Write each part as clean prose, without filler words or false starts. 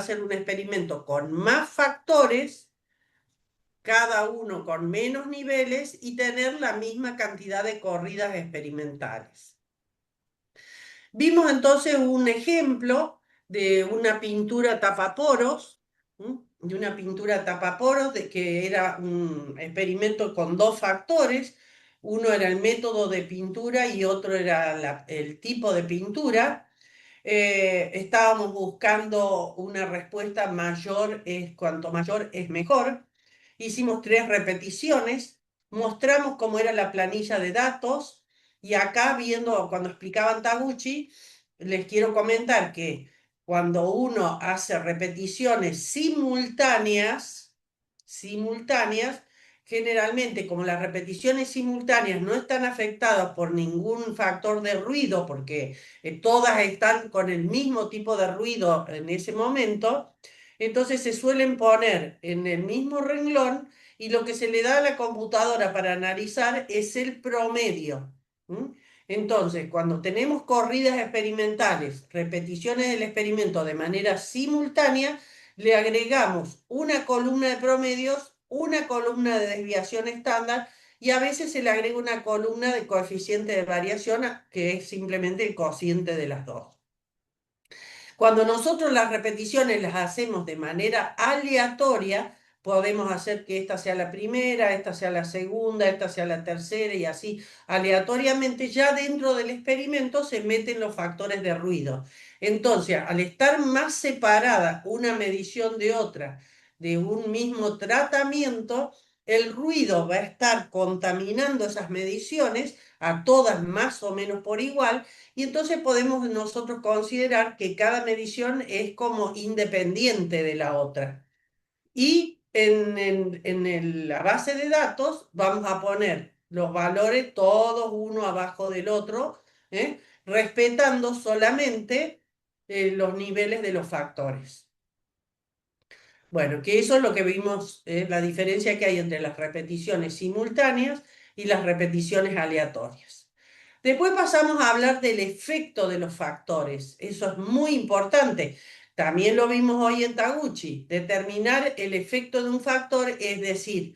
hacer un experimento con más factores, cada uno con menos niveles, y tener la misma cantidad de corridas experimentales. Vimos entonces un ejemplo de una pintura tapaporos, de una pintura tapaporos que era un experimento con dos factores. Uno era el método de pintura y otro era el tipo de pintura. Estábamos buscando una respuesta mayor, cuanto mayor es mejor. Hicimos 3 repeticiones, mostramos cómo era la planilla de datos, y acá viendo, cuando explicaban Taguchi, les quiero comentar que cuando uno hace repeticiones simultáneas, generalmente, como las repeticiones simultáneas no están afectadas por ningún factor de ruido, porque todas están con el mismo tipo de ruido en ese momento, entonces se suelen poner en el mismo renglón, y lo que se le da a la computadora para analizar es el promedio. ¿Mm? Entonces, cuando tenemos corridas experimentales, repeticiones del experimento de manera simultánea, le agregamos una columna de promedios, una columna de desviación estándar, y a veces se le agrega una columna de coeficiente de variación, que es simplemente el cociente de las dos. Cuando nosotros las repeticiones las hacemos de manera aleatoria, podemos hacer que esta sea la primera, esta sea la segunda, esta sea la tercera, y así aleatoriamente. Ya dentro del experimento se meten los factores de ruido. Entonces, al estar más separada una medición de otra, de un mismo tratamiento, el ruido va a estar contaminando esas mediciones a todas más o menos por igual, y entonces podemos nosotros considerar que cada medición es como independiente de la otra. Y la base de datos vamos a poner los valores todos uno abajo del otro, respetando solamente los niveles de los factores. Bueno, que eso es lo que vimos, la diferencia que hay entre las repeticiones simultáneas y las repeticiones aleatorias. Después pasamos a hablar del efecto de los factores. Eso es muy importante. También lo vimos hoy en Taguchi. Determinar el efecto de un factor, es decir,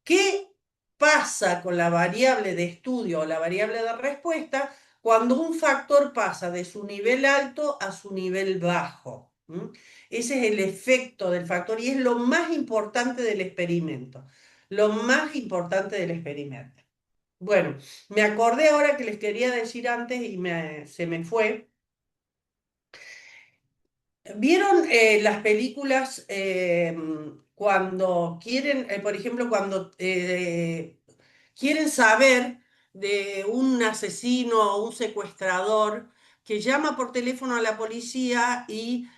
¿qué pasa con la variable de estudio o la variable de respuesta cuando un factor pasa de su nivel alto a su nivel bajo? Ese es el efecto del factor, y es lo más importante del experimento. Lo más importante del experimento. Bueno, me acordé ahora que les quería decir antes y se me fue. ¿Vieron las películas cuando quieren, por ejemplo, cuando quieren saber de un asesino o un secuestrador, que llama por teléfono a la policía y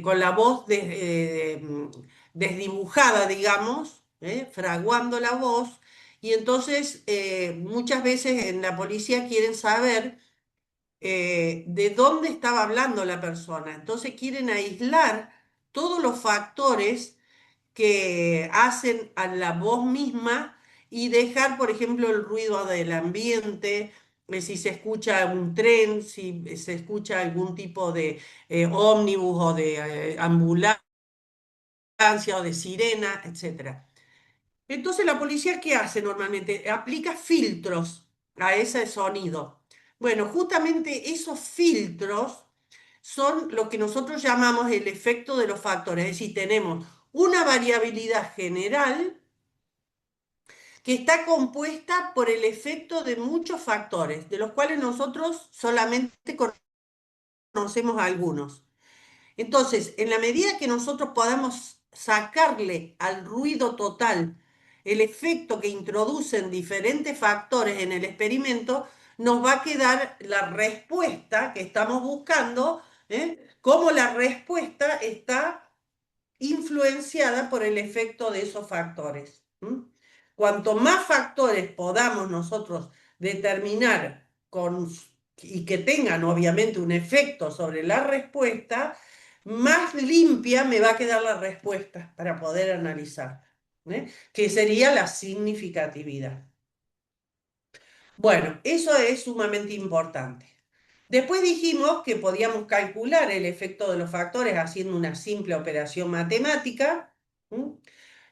con la voz desdibujada, digamos, fraguando la voz? Y entonces muchas veces en la policía quieren saber de dónde estaba hablando la persona. Entonces quieren aislar todos los factores que hacen a la voz misma, y dejar, por ejemplo, el ruido del ambiente, si se escucha un tren, si se escucha algún tipo de ómnibus o de ambulancia o de sirena, etcétera. Entonces, ¿la policía qué hace normalmente? Aplica filtros a ese sonido. Bueno, justamente esos filtros son lo que nosotros llamamos el efecto de los factores. Es decir, tenemos una variabilidad general que está compuesta por el efecto de muchos factores, de los cuales nosotros solamente conocemos algunos. Entonces, en la medida que nosotros podamos sacarle al ruido total el efecto que introducen diferentes factores en el experimento, nos va a quedar la respuesta que estamos buscando, cómo la respuesta está influenciada por el efecto de esos factores. Cuanto más factores podamos nosotros determinar y que tengan obviamente un efecto sobre la respuesta, más limpia me va a quedar la respuesta para poder analizar, que sería la significatividad. Bueno, eso es sumamente importante. Después dijimos que podíamos calcular el efecto de los factores haciendo una simple operación matemática. ¿Mm?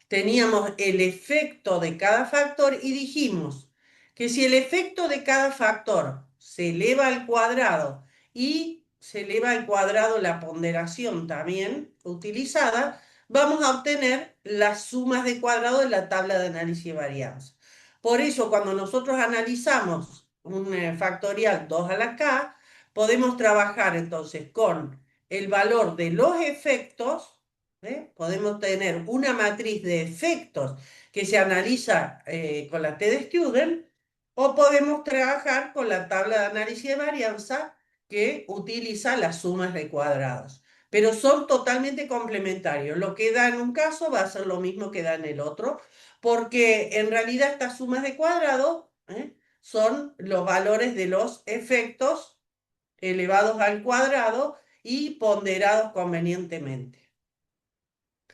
Teníamos el efecto de cada factor y dijimos que si el efecto de cada factor se eleva al cuadrado y se eleva al cuadrado la ponderación también utilizada, vamos a obtener las sumas de cuadrado de la tabla de análisis de varianza. Por eso, cuando nosotros analizamos un factorial 2 a la k, podemos trabajar entonces con el valor de los efectos. Podemos tener una matriz de efectos que se analiza con la T de Student, o podemos trabajar con la tabla de análisis de varianza que utiliza las sumas de cuadrados. Pero son totalmente complementarios. Lo que da en un caso va a ser lo mismo que da en el otro, porque en realidad estas sumas de cuadrado son los valores de los efectos elevados al cuadrado y ponderados convenientemente.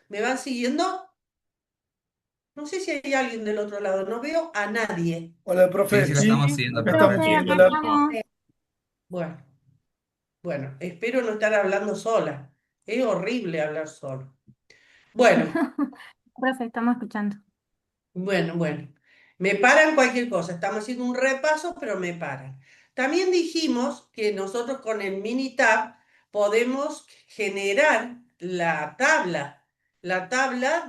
¿Me van siguiendo? No sé si hay alguien del otro lado, no veo a nadie. Hola, Sí, profe. sí, la Sí, estamos Sí, siguiendo estamos profe, acá siguiéndola. perfectamente. estamos. Bueno, bueno, espero no estar hablando sola. Es horrible hablar solo. Bueno, Profe, estamos escuchando. bueno. Me paran cualquier cosa. Estamos haciendo un repaso, pero me paran. También dijimos que nosotros con el Minitab podemos generar la tabla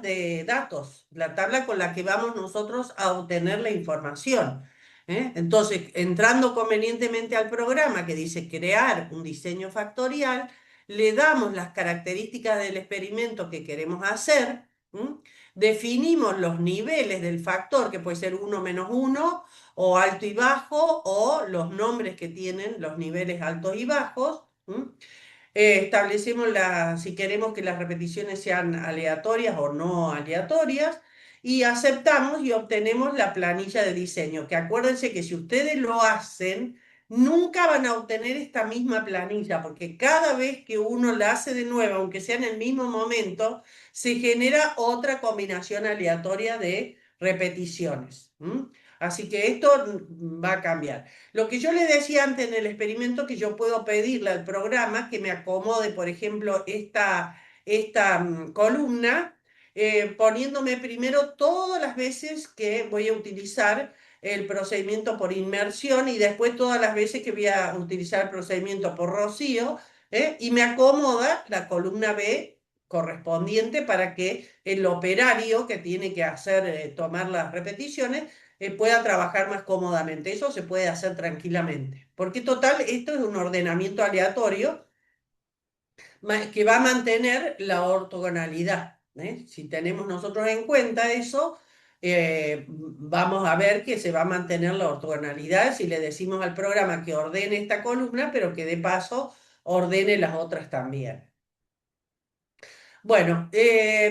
de datos, la tabla con la que vamos nosotros a obtener la información. Entonces, entrando convenientemente al programa que dice crear un diseño factorial, le damos las características del experimento que queremos hacer. Definimos los niveles del factor, que puede ser 1 - 1, o alto y bajo, o los nombres que tienen los niveles altos y bajos. Establecemos si queremos que las repeticiones sean aleatorias o no aleatorias, y aceptamos y obtenemos la planilla de diseño, que acuérdense que si ustedes lo hacen, nunca van a obtener esta misma planilla, porque cada vez que uno la hace de nuevo, aunque sea en el mismo momento, se genera otra combinación aleatoria de repeticiones. Así que esto va a cambiar. Lo que yo le decía antes en el experimento, que yo puedo pedirle al programa que me acomode, por ejemplo, esta columna, poniéndome primero todas las veces que voy a utilizar el procedimiento por inmersión y después todas las veces que voy a utilizar el procedimiento por rocío, y me acomoda la columna B correspondiente para que el operario que tiene que hacer, tomar las repeticiones, pueda trabajar más cómodamente. Eso se puede hacer tranquilamente, porque total, esto es un ordenamiento aleatorio que va a mantener la ortogonalidad. Si tenemos nosotros en cuenta eso, vamos a ver que se va a mantener la ortogonalidad si le decimos al programa que ordene esta columna, pero que de paso ordene las otras también. Bueno,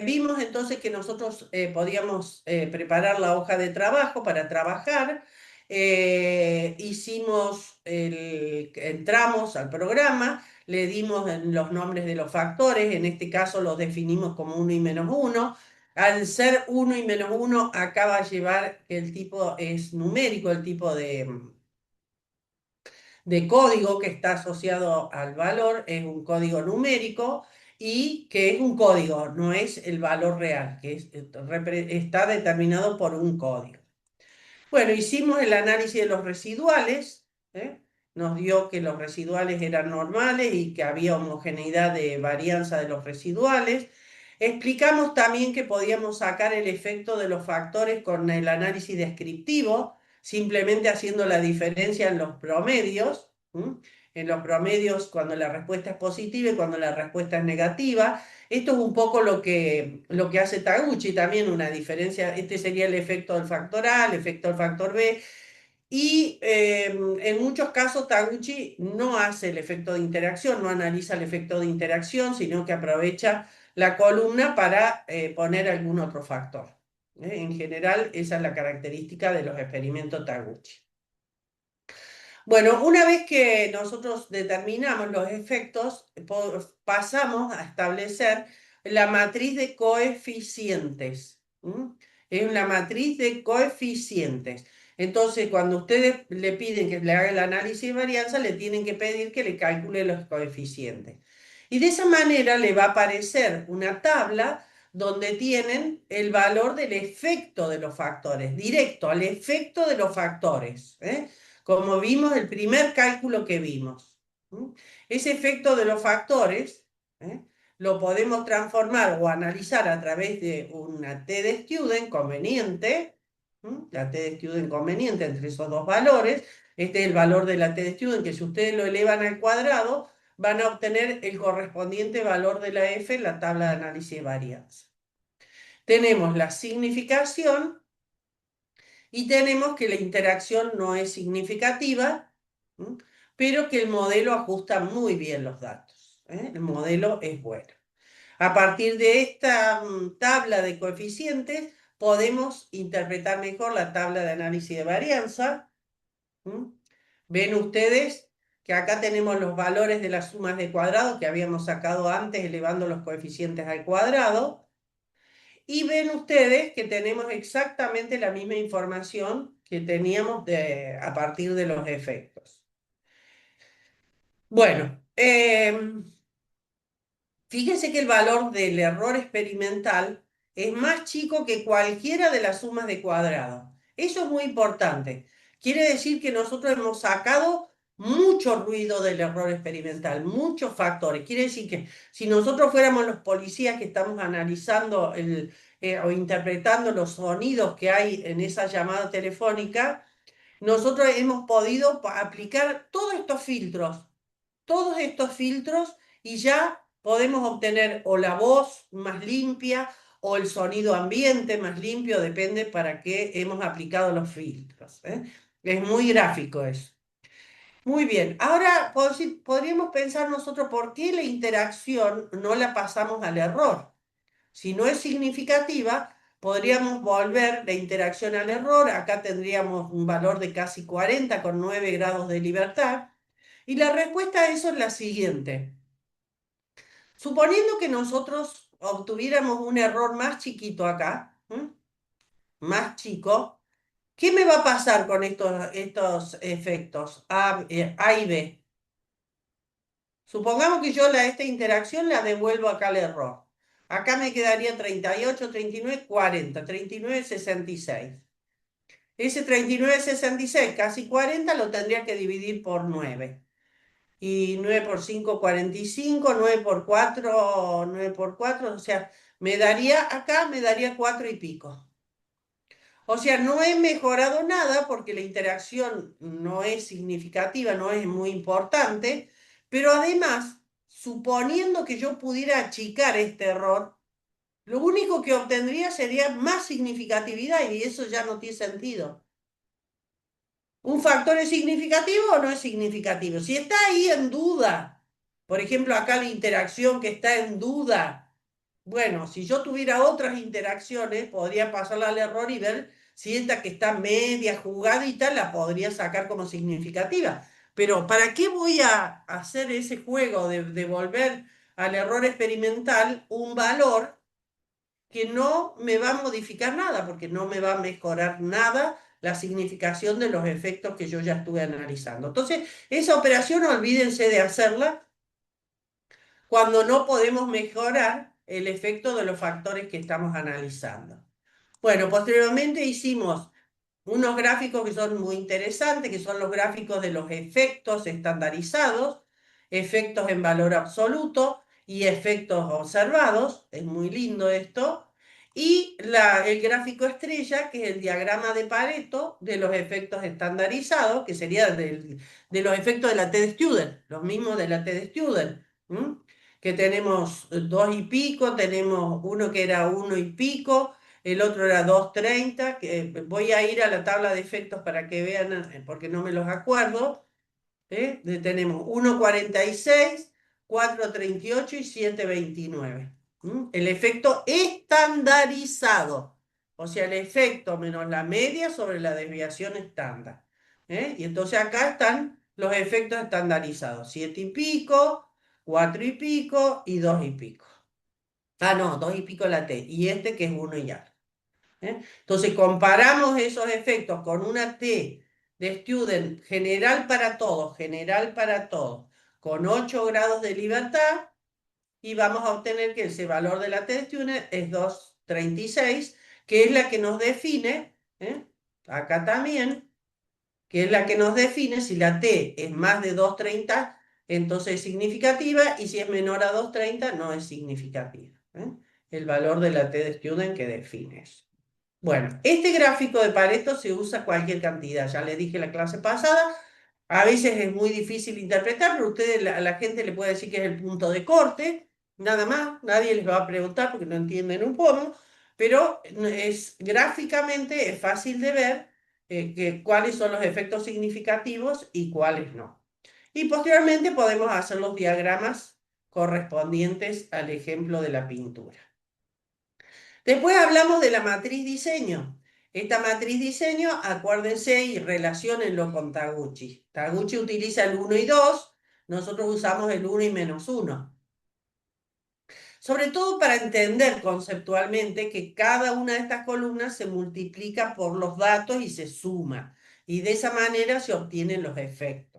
vimos entonces que nosotros podíamos preparar la hoja de trabajo para trabajar. Entramos al programa, le dimos los nombres de los factores, en este caso los definimos como 1 y -1. Al ser 1 y -1, acá va a llevar que el tipo es numérico, el tipo de código que está asociado al valor es un código numérico, y que es un código, no es el valor real, que está determinado por un código. Bueno, hicimos el análisis de los residuales, nos dio que los residuales eran normales y que había homogeneidad de varianza de los residuales. Explicamos también que podíamos sacar el efecto de los factores con el análisis descriptivo, simplemente haciendo la diferencia en los promedios. En los promedios cuando la respuesta es positiva y cuando la respuesta es negativa. Esto es un poco lo que hace Taguchi también, una diferencia. Este sería el efecto del factor A, el efecto del factor B. Y en muchos casos Taguchi no hace el efecto de interacción, no analiza el efecto de interacción, sino que aprovecha la columna para poner algún otro factor. En general, esa es la característica de los experimentos Taguchi. Bueno, una vez que nosotros determinamos los efectos, pasamos a establecer la matriz de coeficientes. Es una matriz de coeficientes. Entonces, cuando ustedes le piden que le haga el análisis de varianza, le tienen que pedir que le calcule los coeficientes. Y de esa manera le va a aparecer una tabla donde tienen el valor del efecto de los factores, directo al efecto de los factores, ¿eh? Como vimos el primer cálculo que vimos. ¿Mm? Ese efecto de los factores, ¿eh? Lo podemos transformar o analizar a través de una T de Student conveniente, la T de Student conveniente entre esos dos valores. Este es el valor de la T de Student, que si ustedes lo elevan al cuadrado, van a obtener el correspondiente valor de la F en la tabla de análisis de varianza. Tenemos la significación y tenemos que la interacción no es significativa, ¿m? Pero que el modelo ajusta muy bien los datos, ¿eh? El modelo es bueno. A partir de esta tabla de coeficientes, podemos interpretar mejor la tabla de análisis de varianza. ¿Mm? Ven ustedes que acá tenemos los valores de las sumas de cuadrados que habíamos sacado antes elevando los coeficientes al cuadrado. Y ven ustedes que tenemos exactamente la misma información que teníamos a partir de los efectos. Bueno, fíjense que el valor del error experimental es más chico que cualquiera de las sumas de cuadrado. Eso es muy importante. Quiere decir que nosotros hemos sacado mucho ruido del error experimental, muchos factores. Quiere decir que si nosotros fuéramos los policías que estamos analizando o interpretando los sonidos que hay en esa llamada telefónica, nosotros hemos podido aplicar todos estos filtros y ya podemos obtener o la voz más limpia o el sonido ambiente más limpio, depende para qué hemos aplicado los filtros, ¿eh? Es muy gráfico eso. Muy bien, ahora podríamos pensar nosotros por qué la interacción no la pasamos al error. Si no es significativa, podríamos volver la interacción al error. Acá tendríamos un valor de casi 40 con 9 grados de libertad. Y la respuesta a eso es la siguiente. Suponiendo que nosotros obtuviéramos un error más chiquito acá, más chico, ¿qué me va a pasar con estos efectos A y B? Supongamos que yo esta interacción la devuelvo acá al error. Acá me quedaría 38, 39, 40, 39, 66. Ese 39, 66, casi 40, lo tendría que dividir por 9. Y 9 por 5, 45, 9 por 4, 9 por 4, o sea, me daría 4 y pico. O sea, no he mejorado nada porque la interacción no es significativa, no es muy importante, pero además, suponiendo que yo pudiera achicar este error, lo único que obtendría sería más significatividad y eso ya no tiene sentido. ¿Un factor es significativo o no es significativo? Si está ahí en duda, por ejemplo, acá la interacción que está en duda, bueno, si yo tuviera otras interacciones, podría pasarla al error y ver si esta que está media jugadita la podría sacar como significativa. Pero ¿para qué voy a hacer ese juego de devolver al error experimental un valor que no me va a modificar nada, porque no me va a mejorar nada la significación de los efectos que yo ya estuve analizando? Entonces, esa operación olvídense de hacerla cuando no podemos mejorar el efecto de los factores que estamos analizando. Bueno, posteriormente hicimos unos gráficos que son muy interesantes, que son los gráficos de los efectos estandarizados, efectos en valor absoluto y efectos observados. Es muy lindo esto. Y el gráfico estrella, que es el diagrama de Pareto de los efectos estandarizados, que sería de los efectos de la T-Student, los mismos de la T-Student. Que tenemos 2 y pico, tenemos uno que era 1 y pico, el otro era 2,30, que voy a ir a la tabla de efectos para que vean, porque no me los acuerdo. Tenemos 1,46, 4,38 y 7,29. El efecto estandarizado, o sea, el efecto menos la media sobre la desviación estándar. Y entonces acá están los efectos estandarizados, 7 y pico, 4 y pico y 2 y pico. Ah, no, 2 y pico la T, y este que es 1 y algo. Entonces comparamos esos efectos con una T de Student general para todos, con 8 grados de libertad, y vamos a obtener que ese valor de la T de Student es 2,36, que es la que nos define, acá también, que es la que nos define si la T es más de 2,30, entonces es significativa, y si es menor a 2,30 no es significativa. El valor de la T de Student que define eso. Bueno, este gráfico de Pareto se usa cualquier cantidad, ya les dije la clase pasada, a veces es muy difícil interpretar, pero ustedes, a la gente le puede decir que es el punto de corte, nada más, nadie les va a preguntar porque no entienden un poco, pero gráficamente es fácil de ver cuáles son los efectos significativos y cuáles no. Y posteriormente podemos hacer los diagramas correspondientes al ejemplo de la pintura. Después hablamos de la matriz diseño. Esta matriz diseño, acuérdense y relaciónenlo con Taguchi. Taguchi utiliza el 1 y 2, nosotros usamos el 1 y menos 1. Sobre todo para entender conceptualmente que cada una de estas columnas se multiplica por los datos y se suma. Y de esa manera se obtienen los efectos.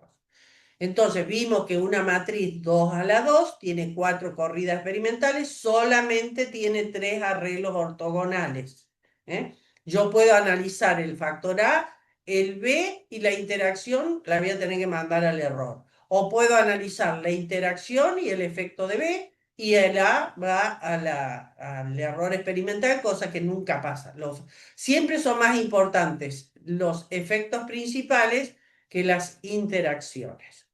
Entonces vimos que una matriz 2 a la 2 tiene 4 corridas experimentales, solamente tiene 3 arreglos ortogonales. ¿eh? Yo puedo analizar el factor A, el B y la interacción la voy a tener que mandar al error. O puedo analizar la interacción y el efecto de B, y el A va al error experimental, cosa que nunca pasa. Siempre son más importantes los efectos principales que las interacciones.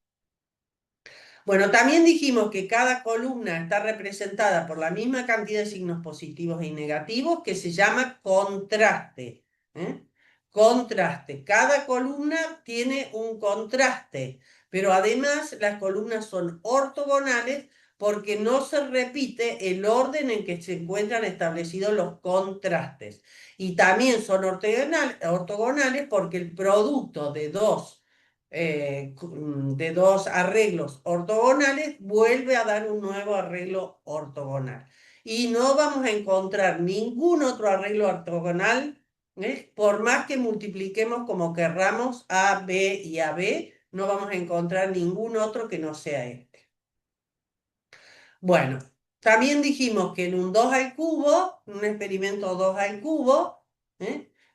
Bueno, también dijimos que cada columna está representada por la misma cantidad de signos positivos y negativos, que se llama contraste. Contraste. Cada columna tiene un contraste, pero además las columnas son ortogonales porque no se repite el orden en que se encuentran establecidos los contrastes. Y también son ortogonales porque el producto de dos arreglos ortogonales vuelve a dar un nuevo arreglo ortogonal. Y no vamos a encontrar ningún otro arreglo ortogonal, por más que multipliquemos como querramos A, B y AB, no vamos a encontrar ningún otro que no sea este. Bueno, también dijimos que en un 2 al cubo, un experimento 2 al cubo,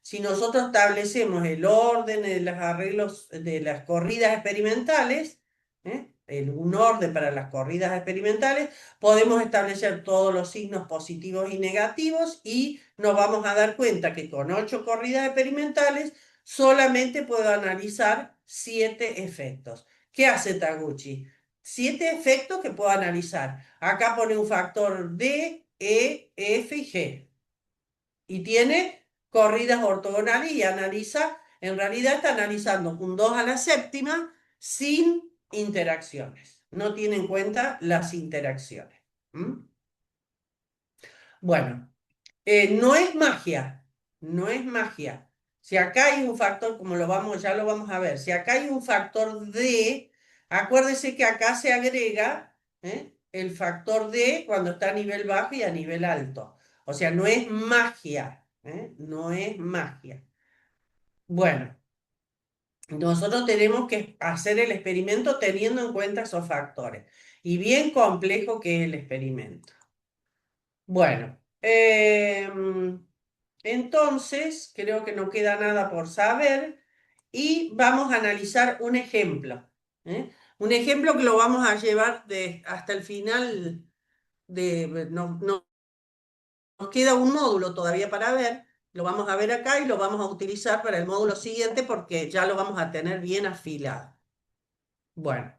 si nosotros establecemos el orden de los arreglos de las corridas experimentales, un orden para las corridas experimentales, podemos establecer todos los signos positivos y negativos, y nos vamos a dar cuenta que con 8 corridas experimentales solamente puedo analizar 7 efectos. ¿Qué hace Taguchi? 7 efectos que puedo analizar. Acá pone un factor D, E, F y G. Y tiene corridas ortogonales y analiza, en realidad está analizando un 2 a la séptima sin interacciones. No tiene en cuenta las interacciones. ¿Mm? Bueno, no es magia, no es magia. Si acá hay un factor, como ya lo vamos a ver, si acá hay un factor D, acuérdese que acá se agrega el factor D cuando está a nivel bajo y a nivel alto. O sea, no es magia, no es magia. Bueno, nosotros tenemos que hacer el experimento teniendo en cuenta esos factores. Y bien complejo que es el experimento. Bueno, entonces creo que no queda nada por saber y vamos a analizar un ejemplo. Un ejemplo que lo vamos a llevar hasta el final nos queda un módulo todavía para ver, lo vamos a ver acá y lo vamos a utilizar para el módulo siguiente porque ya lo vamos a tener bien afilado. Bueno,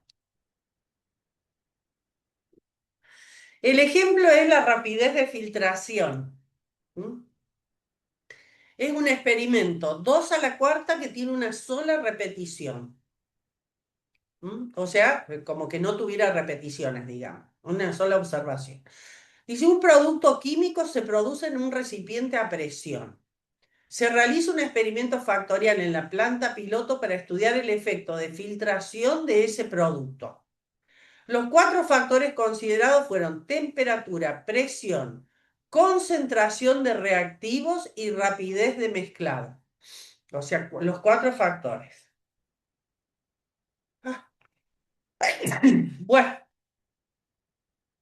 el ejemplo es la rapidez de filtración. ¿Mm? Es un experimento 2 a la cuarta que tiene una sola repetición. O sea, como que no tuviera repeticiones, digamos, una sola observación. Dice, un producto químico se produce en un recipiente a presión. Se realiza un experimento factorial en la planta piloto para estudiar el efecto de filtración de ese producto. Los 4 factores considerados fueron temperatura, presión, concentración de reactivos y rapidez de mezclado. O sea, los 4 factores. Ah, Bueno,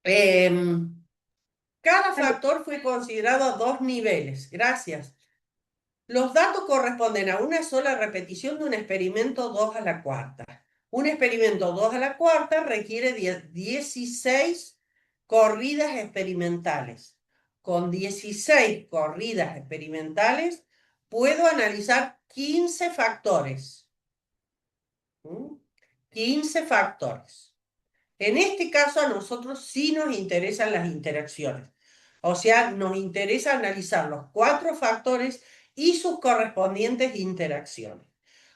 em, cada Dale. factor fue considerado a 2 niveles. Gracias. Los datos corresponden a una sola repetición de un experimento 2 a la cuarta. Un experimento 2 a la cuarta requiere 16 corridas experimentales. Con 16 corridas experimentales puedo analizar 15 factores. ¿Mm? 15 factores. En este caso a nosotros sí nos interesan las interacciones. O sea, nos interesa analizar los 4 factores y sus correspondientes interacciones.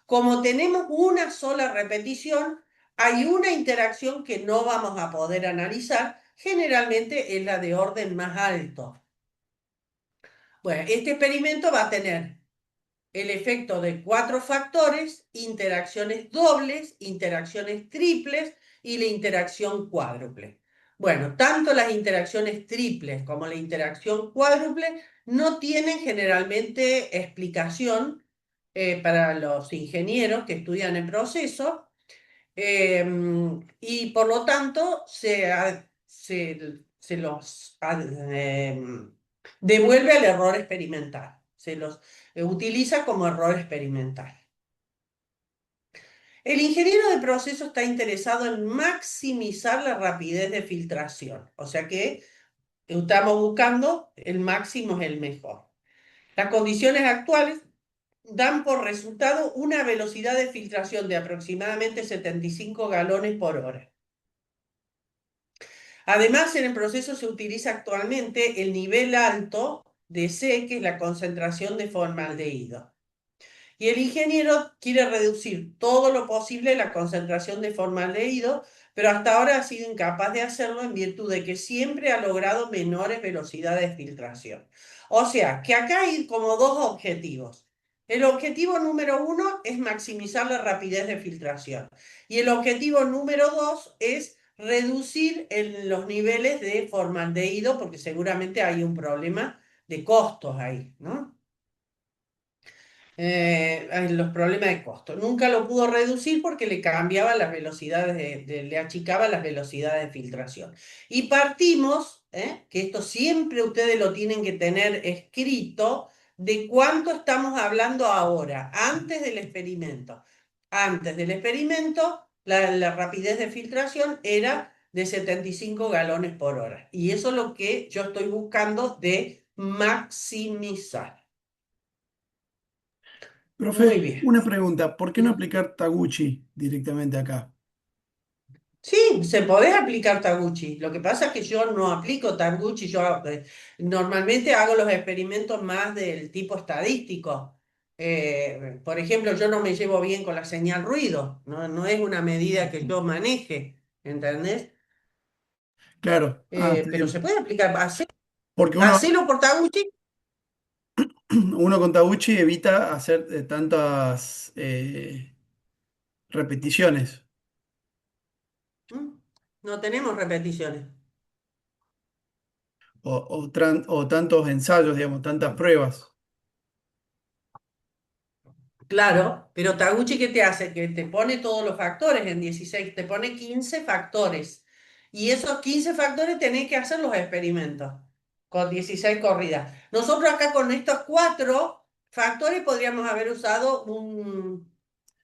Como tenemos una sola repetición, hay una interacción que no vamos a poder analizar, generalmente es la de orden más alto. Bueno, este experimento va a tener el efecto de 4 factores, interacciones dobles, interacciones triples y la interacción cuádruple. Bueno, tanto las interacciones triples como la interacción cuádruple no tienen generalmente explicación para los ingenieros que estudian el proceso y por lo tanto se los devuelve al error experimental. Se los utiliza como error experimental. El ingeniero de proceso está interesado en maximizar la rapidez de filtración, o sea que estamos buscando el máximo es el mejor. Las condiciones actuales dan por resultado una velocidad de filtración de aproximadamente 75 galones por hora. Además, en el proceso se utiliza actualmente el nivel alto de C, que es la concentración de formaldehído. Y el ingeniero quiere reducir todo lo posible la concentración de formaldehído, pero hasta ahora ha sido incapaz de hacerlo en virtud de que siempre ha logrado menores velocidades de filtración. O sea, que acá hay como dos objetivos. El objetivo número uno es maximizar la rapidez de filtración y el objetivo número dos es reducir los niveles de formaldehído porque seguramente hay un problema de costos ahí, ¿no? Los problemas de costo. Nunca lo pudo reducir porque le cambiaba las velocidades, le achicaba las velocidades de filtración. Y partimos, que esto siempre ustedes lo tienen que tener escrito, de cuánto estamos hablando ahora, antes del experimento. Antes del experimento, la rapidez de filtración era de 75 galones por hora. Y eso es lo que yo estoy buscando de maximizar. Muy Profe, bien. una pregunta, ¿por qué no aplicar Taguchi directamente acá? Sí, se podés aplicar Taguchi. Lo que pasa es que yo no aplico Taguchi. Yo normalmente hago los experimentos más del tipo estadístico. Por ejemplo, yo no me llevo bien con la señal ruido. No, no es una medida que yo maneje, ¿entendés? Claro, está Pero se bien. puede aplicar. Porque Hacelo por Taguchi. uno con Taguchi evita hacer tantas repeticiones ¿Mm? No tenemos repeticiones. o tantos ensayos, digamos, tantas pruebas. Claro, pero Taguchi, ¿qué te hace? Que te pone todos los factores en 16, te pone 15 factores. Y esos 15 factores tenés que hacer los experimentos con 16 corridas. Nosotros acá con estos 4 factores podríamos haber usado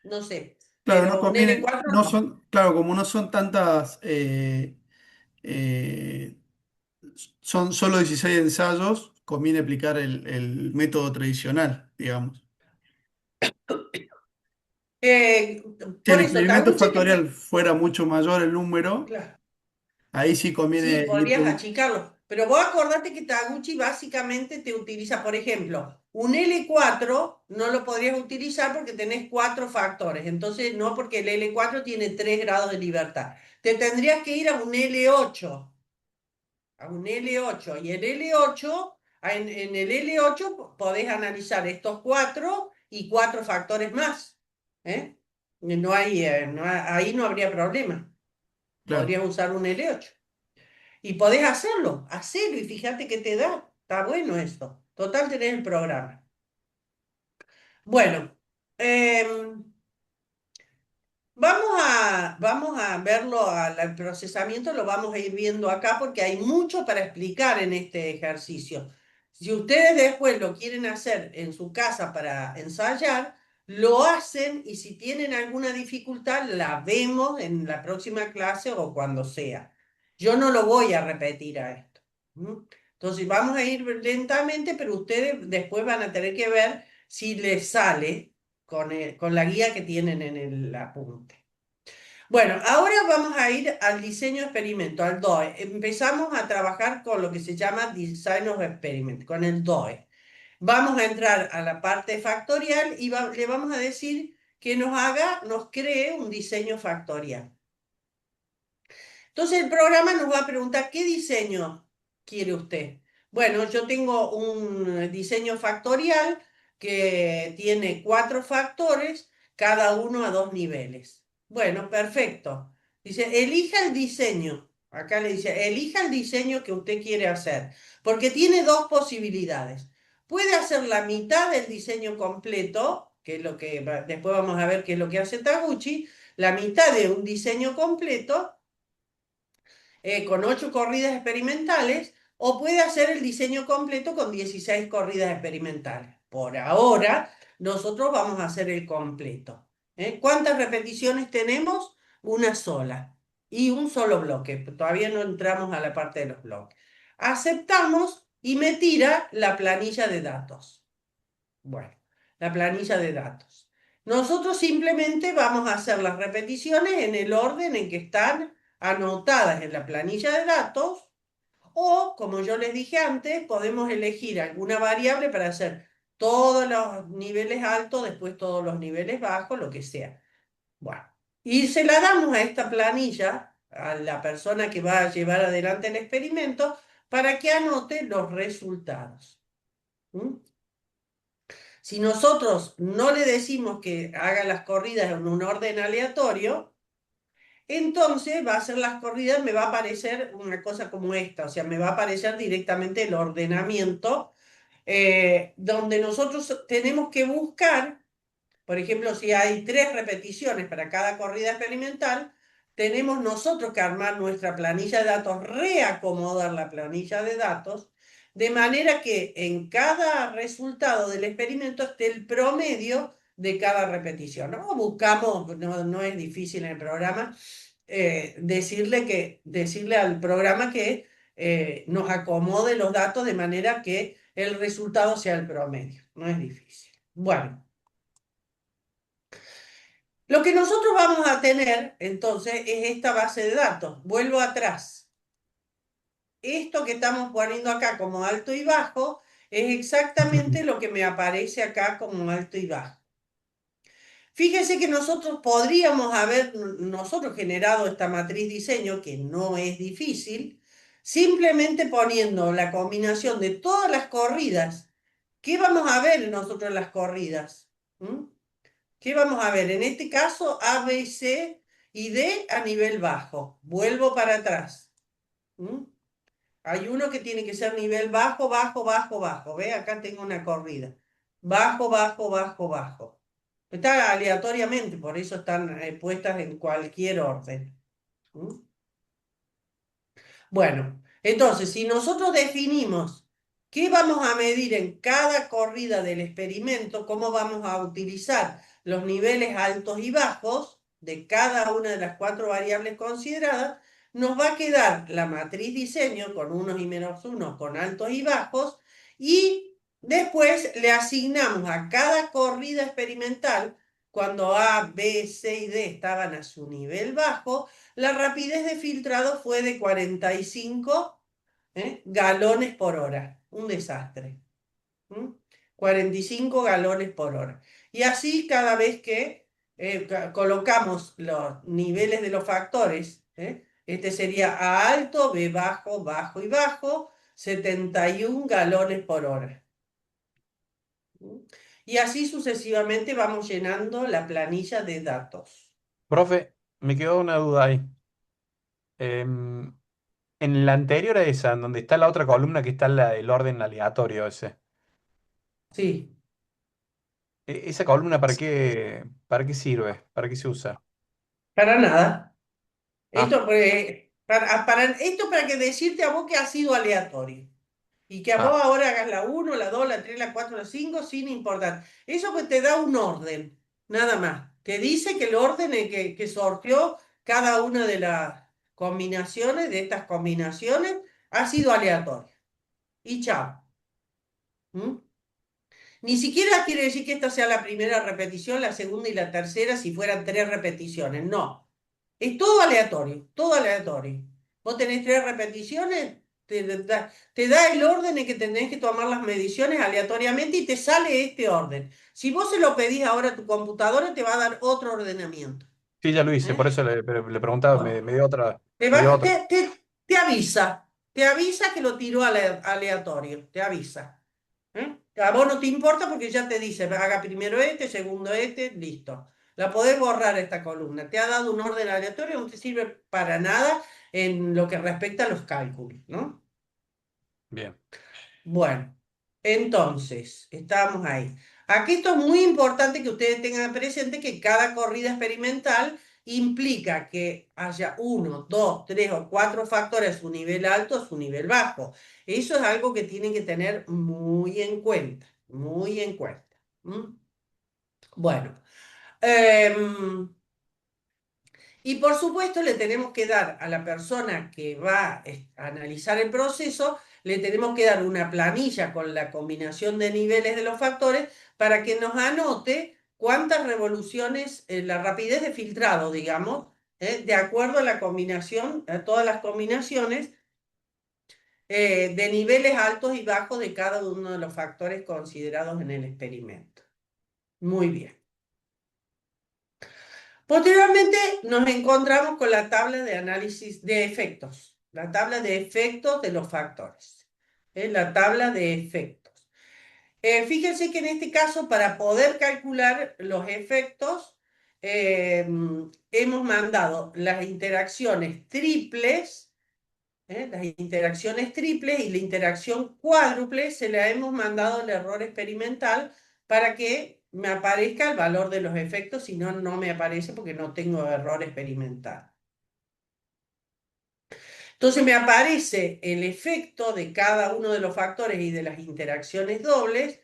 no sé, Claro, no pero un l conviene, cuatro no no. son, claro, como no son tantas, eh, son solo 16 ensayos, conviene aplicar el método tradicional, digamos. Eh, Si el por eso, experimento Taguchi, factorial fuera mucho mayor el número, claro. ahí sí Sí, conviene ir podrías por achicarlo, pero vos acordate que Taguchi básicamente te utiliza, por ejemplo, un L4 no lo podrías utilizar porque tenés 4 factores, entonces no porque el L4 tiene 3 grados de libertad. Te tendrías que ir a un L8 y el L8, en el L8 podés analizar estos 4 y 4 factores más, ¿eh? Ahí no habría problema, claro. podrías usar un L8. Y podés hacerlo y fíjate que te da. Está bueno eso. Total, tenés el programa. Bueno, em, vamos a verlo, al procesamiento lo vamos a ir viendo acá porque hay mucho para explicar en este ejercicio. Si ustedes después lo quieren hacer en su casa para ensayar, lo hacen y si tienen alguna dificultad, la vemos en la próxima clase o cuando sea. Yo no lo voy a repetir a esto. ¿M? Entonces vamos a ir lentamente, pero ustedes después van a tener que ver si les sale con la guía que tienen en el apunte. Bueno, ahora vamos a ir al diseño de experimento, al DOE. Empezamos a trabajar con lo que se llama Design of Experiment, con el DOE. Vamos a entrar a la parte factorial y le vamos a decir que nos cree un diseño factorial. Entonces el programa nos va a preguntar, ¿qué diseño quiere usted? Bueno, yo tengo un diseño factorial que tiene 4 factores, cada uno a 2 niveles. Bueno, perfecto. Dice, elija el diseño. Acá le dice, elija el diseño que usted quiere hacer, porque tiene 2 posibilidades. Puede hacer la mitad del diseño completo, que es lo que después vamos a ver qué es lo que hace Taguchi, la mitad de un diseño completo con 8 corridas experimentales o puede hacer el diseño completo con 16 corridas experimentales. Por ahora, nosotros vamos a hacer el completo. ¿Cuántas repeticiones tenemos? Una sola y un solo bloque. Todavía no entramos a la parte de los bloques. Aceptamos y me tira la planilla de datos. Bueno, la planilla de datos. Nosotros simplemente vamos a hacer las repeticiones en el orden en que están anotadas en la planilla de datos o, como yo les dije antes, podemos elegir alguna variable para hacer todos los niveles altos, después todos los niveles bajos, lo que sea. Bueno, y se la damos a esta planilla, a la persona que va a llevar adelante el experimento, para que anote los resultados. ¿Mm? Si nosotros no le decimos que haga las corridas en un orden aleatorio, entonces va a hacer las corridas, me va a aparecer una cosa como esta, o sea, me va a aparecer directamente el ordenamiento, donde nosotros tenemos que buscar, por ejemplo, si hay 3 repeticiones para cada corrida experimental, tenemos nosotros que armar nuestra planilla de datos, reacomodar la planilla de datos, de manera que en cada resultado del experimento esté el promedio de cada repetición. ¿No? Buscamos, no es difícil en el programa, decirle al programa que nos acomode los datos de manera que el resultado sea el promedio. No es difícil. Bueno. Lo que nosotros vamos a tener entonces es esta base de datos. Vuelvo atrás. Esto que estamos poniendo acá como alto y bajo es exactamente lo que me aparece acá como alto y bajo. Fíjese que nosotros podríamos haber nosotros generado esta matriz diseño, que no es difícil, simplemente poniendo la combinación de todas las corridas. ¿Qué vamos a ver nosotros en las corridas? ¿Mm? ¿Qué vamos a ver? En este caso, A, B, C y D a nivel bajo. Vuelvo para atrás. ¿Mm? Hay uno que tiene que ser nivel bajo, bajo, bajo, bajo. ¿Ve? Acá tengo una corrida. Bajo, bajo, bajo, bajo. Está aleatoriamente, por eso están puestas en cualquier orden. ¿Mm? Bueno, entonces, si nosotros definimos qué vamos a medir en cada corrida del experimento, cómo vamos a utilizar los niveles altos y bajos de cada una de las 4 variables consideradas, nos va a quedar la matriz diseño con unos y menos unos, con altos y bajos, y después le asignamos a cada corrida experimental, cuando A, B, C y D estaban a su nivel bajo, la rapidez de filtrado fue de 45 galones por hora. Un desastre. 45 galones por hora. Y así cada vez que colocamos los niveles de los factores, este sería A alto, B bajo, bajo y bajo, 71 galones por hora. Y así sucesivamente vamos llenando la planilla de datos. Profe, me quedó una duda ahí. Em, En la anterior a esa, en donde está la otra columna que está el orden aleatorio ese. Sí, ¿Esa columna para qué sirve? ¿Para qué se usa? para nada. Ah, Esto, esto para que decirte a vos que ha sido aleatorio. Y que a ah, vos ahora hagas la uno, la 2, la 3, la 4, la 5 sin importar. Eso pues te da un orden, nada más. Te dice que el orden en que sorteó cada una de las combinaciones, de estas combinaciones, ha sido aleatorio. Y chao. ¿Mm? Ni siquiera quiere decir que esta sea la primera repetición, la segunda y la tercera si fueran tres repeticiones. No. Es todo aleatorio, todo aleatorio. Vos tenés tres repeticiones, te da el orden en que tenés que tomar las mediciones aleatoriamente y te sale este orden. Si vos se lo pedís ahora a tu computadora, te va a dar otro ordenamiento. sí, ya lo hice, por ¿Eh? eso le preguntaba, Bueno, me dio otra. te avisa que lo tiró aleatorio, te avisa. ¿Eh? A vos no te importa porque ya te dice, haga primero este, segundo este, listo. La podés borrar esta columna. Te ha dado un orden aleatorio, no te sirve para nada en lo que respecta a los cálculos, ¿no? Bien. Bueno, entonces, estamos ahí. Aquí esto es muy importante que ustedes tengan presente que cada corrida experimental implica que haya uno, dos, tres o cuatro factores, su nivel alto, su nivel bajo. Eso es algo que tienen que tener muy en cuenta, muy en cuenta. ¿Mm? Bueno, em, y por supuesto le tenemos que dar a la persona que va a analizar el proceso, le tenemos que dar una planilla con la combinación de niveles de los factores para que nos anote cuántas revoluciones, la rapidez de filtrado, digamos, de acuerdo a la combinación, a todas las combinaciones de niveles altos y bajos de cada uno de los factores considerados en el experimento. Muy bien. Posteriormente nos encontramos con la tabla de análisis de efectos, la tabla de efectos de los factores, la tabla de efectos. Fíjense que en este caso, para poder calcular los efectos, hemos mandado las interacciones triples y la interacción cuádruple, se la hemos mandado al error experimental para que me aparezca el valor de los efectos, si no, no me aparece porque no tengo error experimental. Entonces me aparece el efecto de cada uno de los factores y de las interacciones dobles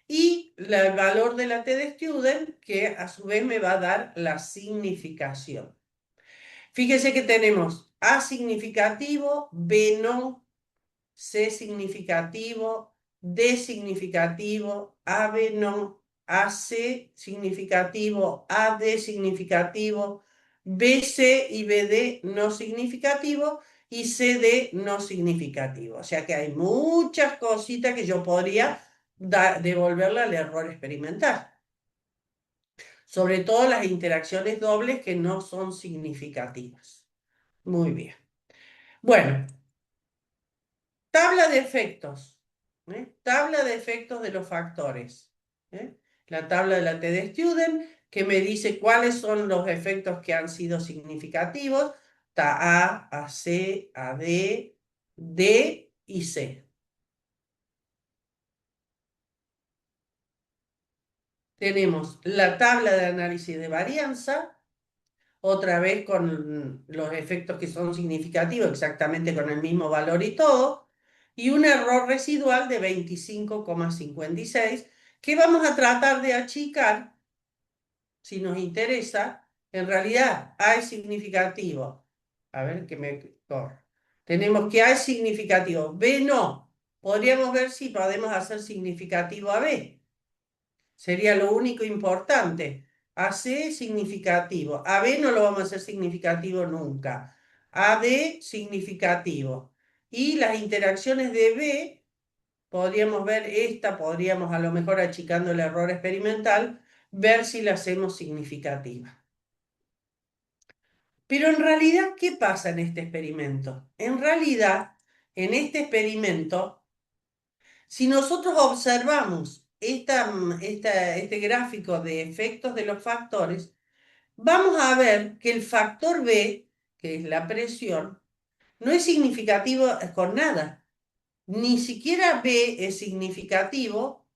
y el valor de la t de student, que a su vez me va a dar la significación. Fíjense que tenemos A significativo, B no, C significativo, D significativo, AB no, AC significativo, AD significativo, BC y BD no significativo y CD no significativo. O sea que hay muchas cositas que yo podría devolverle al error experimental. Sobre todo las interacciones dobles que no son significativas. Muy bien. Bueno, tabla de efectos. Tabla de efectos de los factores. ¿eh? La tabla de la T de Student que me dice cuáles son los efectos que han sido significativos. Está A C, A D, D y C. Tenemos la tabla de análisis de varianza, otra vez con los efectos que son significativos, exactamente con el mismo valor y todo, y un error residual de 25,56 que vamos a tratar de achicar, si nos interesa. En realidad, A es significativo. A ver que me corro. Tenemos que A es significativo, B no. Podríamos ver si podemos hacer significativo a B. Sería lo único importante. AC significativo. AB no lo vamos a hacer significativo nunca. AD significativo. Y las interacciones de B, podríamos ver esta, podríamos a lo mejor achicando el error experimental, ver si la hacemos significativa. Pero en realidad, ¿qué pasa en este experimento? En realidad, en este experimento, si nosotros observamos este gráfico de efectos de los factores, vamos a ver que el factor B, que es la presión, no es significativo con nada. Ni siquiera B es significativo.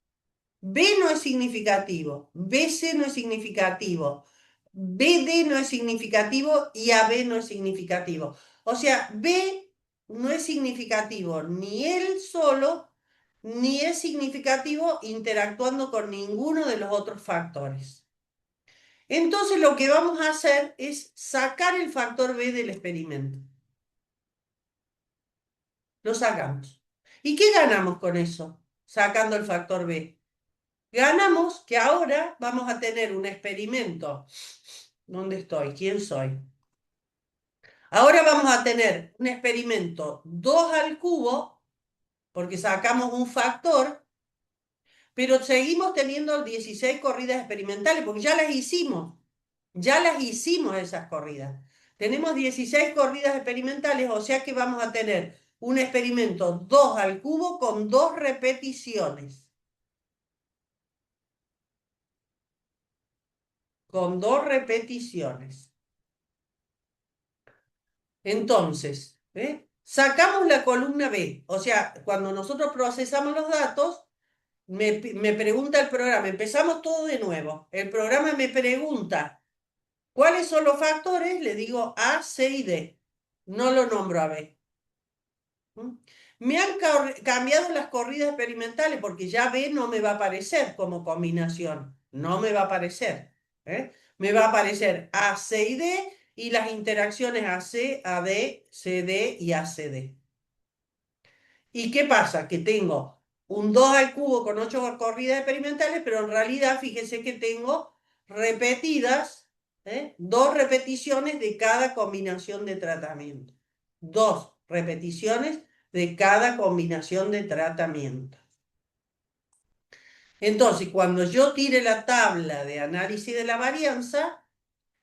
B no es significativo. BC no es significativo. BD no es significativo y AB no es significativo. O sea, B no es significativo ni él solo, ni es significativo interactuando con ninguno de los otros factores. Entonces lo que vamos a hacer es sacar el factor B del experimento. Lo sacamos. ¿Y qué ganamos con eso? Sacando el factor B. Ganamos que ahora vamos a tener un experimento. ¿Dónde estoy? ¿Quién soy? Ahora vamos a tener un experimento 2 al cubo, porque sacamos un factor, pero seguimos teniendo 16 corridas experimentales, porque ya las hicimos. Ya las hicimos esas corridas. Tenemos 16 corridas experimentales, o sea que vamos a tener un experimento 2 al cubo con 2 repeticiones. Con 2 repeticiones. Entonces, sacamos la columna B. O sea, cuando nosotros procesamos los datos, me pregunta el programa, empezamos todo de nuevo. El programa me pregunta, ¿cuáles son los factores? Le digo A, C y D. No lo nombro a B. ¿Mm? Me han cambiado las corridas experimentales porque ya B no me va a aparecer como combinación. No me va a aparecer. Me va a aparecer A, C y D y las interacciones AC, AD, CD y ACD. ¿Y qué pasa? Que tengo un 2 al cubo con 8 corridas experimentales, pero en realidad fíjense que tengo repetidas, 2 repeticiones de cada combinación de tratamiento. 2 repeticiones de cada combinación de tratamiento. Entonces, cuando yo tire la tabla de análisis de la varianza,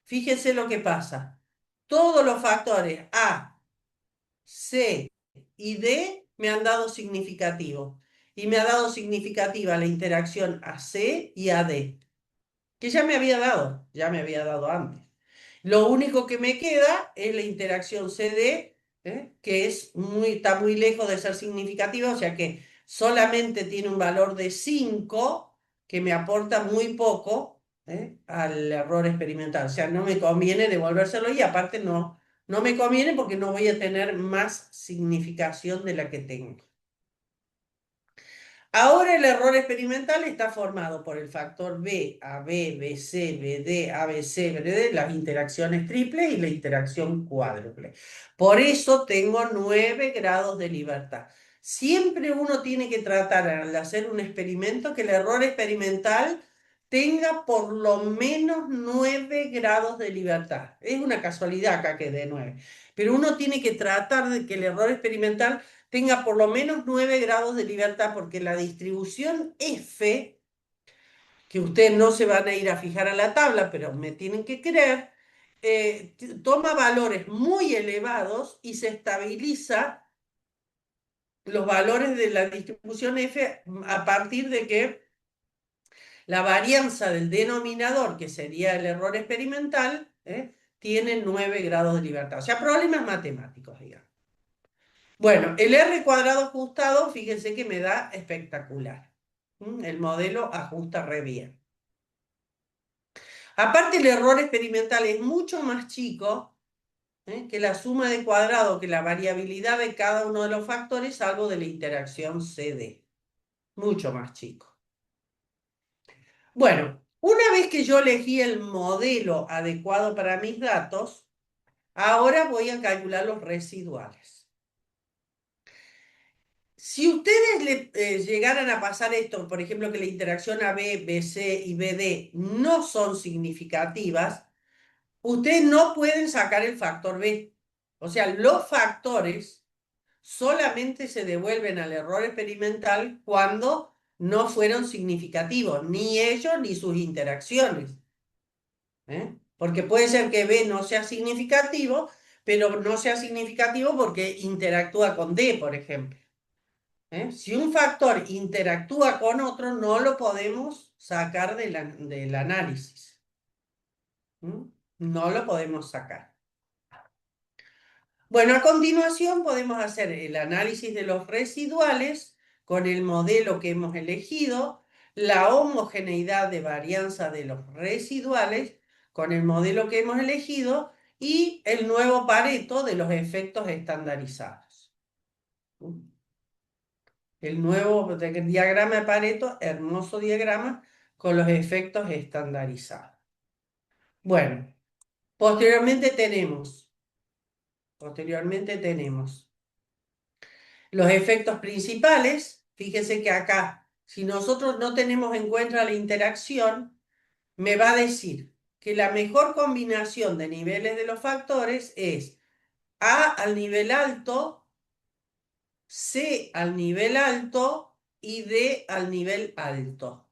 fíjense lo que pasa. Todos los factores A, C y D me han dado significativo. Y me ha dado significativa la interacción AC y AD, que ya me había dado antes. Lo único que me queda es la interacción CD, que está muy lejos de ser significativa, o sea que solamente tiene un valor de 5, que me aporta muy poco, al error experimental. O sea, no me conviene devolvérselo y aparte no me conviene porque no voy a tener más significación de la que tengo. Ahora el error experimental está formado por el factor B, AB, BC, BD, ABC, BD, las interacciones triples y la interacción cuádruple. Por eso tengo 9 grados de libertad. Siempre uno tiene que tratar al hacer un experimento que el error experimental tenga por lo menos 9 grados de libertad. Es una casualidad acá que dé 9, pero uno tiene que tratar de que el error experimental tenga por lo menos 9 grados de libertad, porque la distribución F, que ustedes no se van a ir a fijar a la tabla, pero me tienen que creer, toma valores muy elevados y se estabiliza los valores de la distribución F a partir de que la varianza del denominador, que sería el error experimental, tiene 9 grados de libertad. O sea, problemas matemáticos, digamos. Bueno, el R cuadrado ajustado, fíjense que me da espectacular. El modelo ajusta re bien. Aparte, el error experimental es mucho más chico, que la suma de cuadrado, que la variabilidad de cada uno de los factores, salvo de la interacción CD. Mucho más chico. Bueno, una vez que yo elegí el modelo adecuado para mis datos, ahora voy a calcular los residuales. Si ustedes llegaran a pasar esto, por ejemplo, que la interacción AB, BC y BD no son significativas, ustedes no pueden sacar el factor B. O sea, los factores solamente se devuelven al error experimental cuando no fueron significativos, ni ellos ni sus interacciones. Porque puede ser que B no sea significativo, pero no sea significativo porque interactúa con D, por ejemplo. Si un factor interactúa con otro, no lo podemos sacar del análisis. No lo podemos sacar. Bueno, a continuación podemos hacer el análisis de los residuales con el modelo que hemos elegido, la homogeneidad de varianza de los residuales con el modelo que hemos elegido y el nuevo Pareto de los efectos estandarizados. El nuevo diagrama de Pareto, hermoso diagrama con los efectos estandarizados. Bueno, posteriormente tenemos los efectos principales. Fíjense que acá, si nosotros no tenemos en cuenta la interacción, me va a decir que la mejor combinación de niveles de los factores es A al nivel alto, C al nivel alto y D al nivel alto.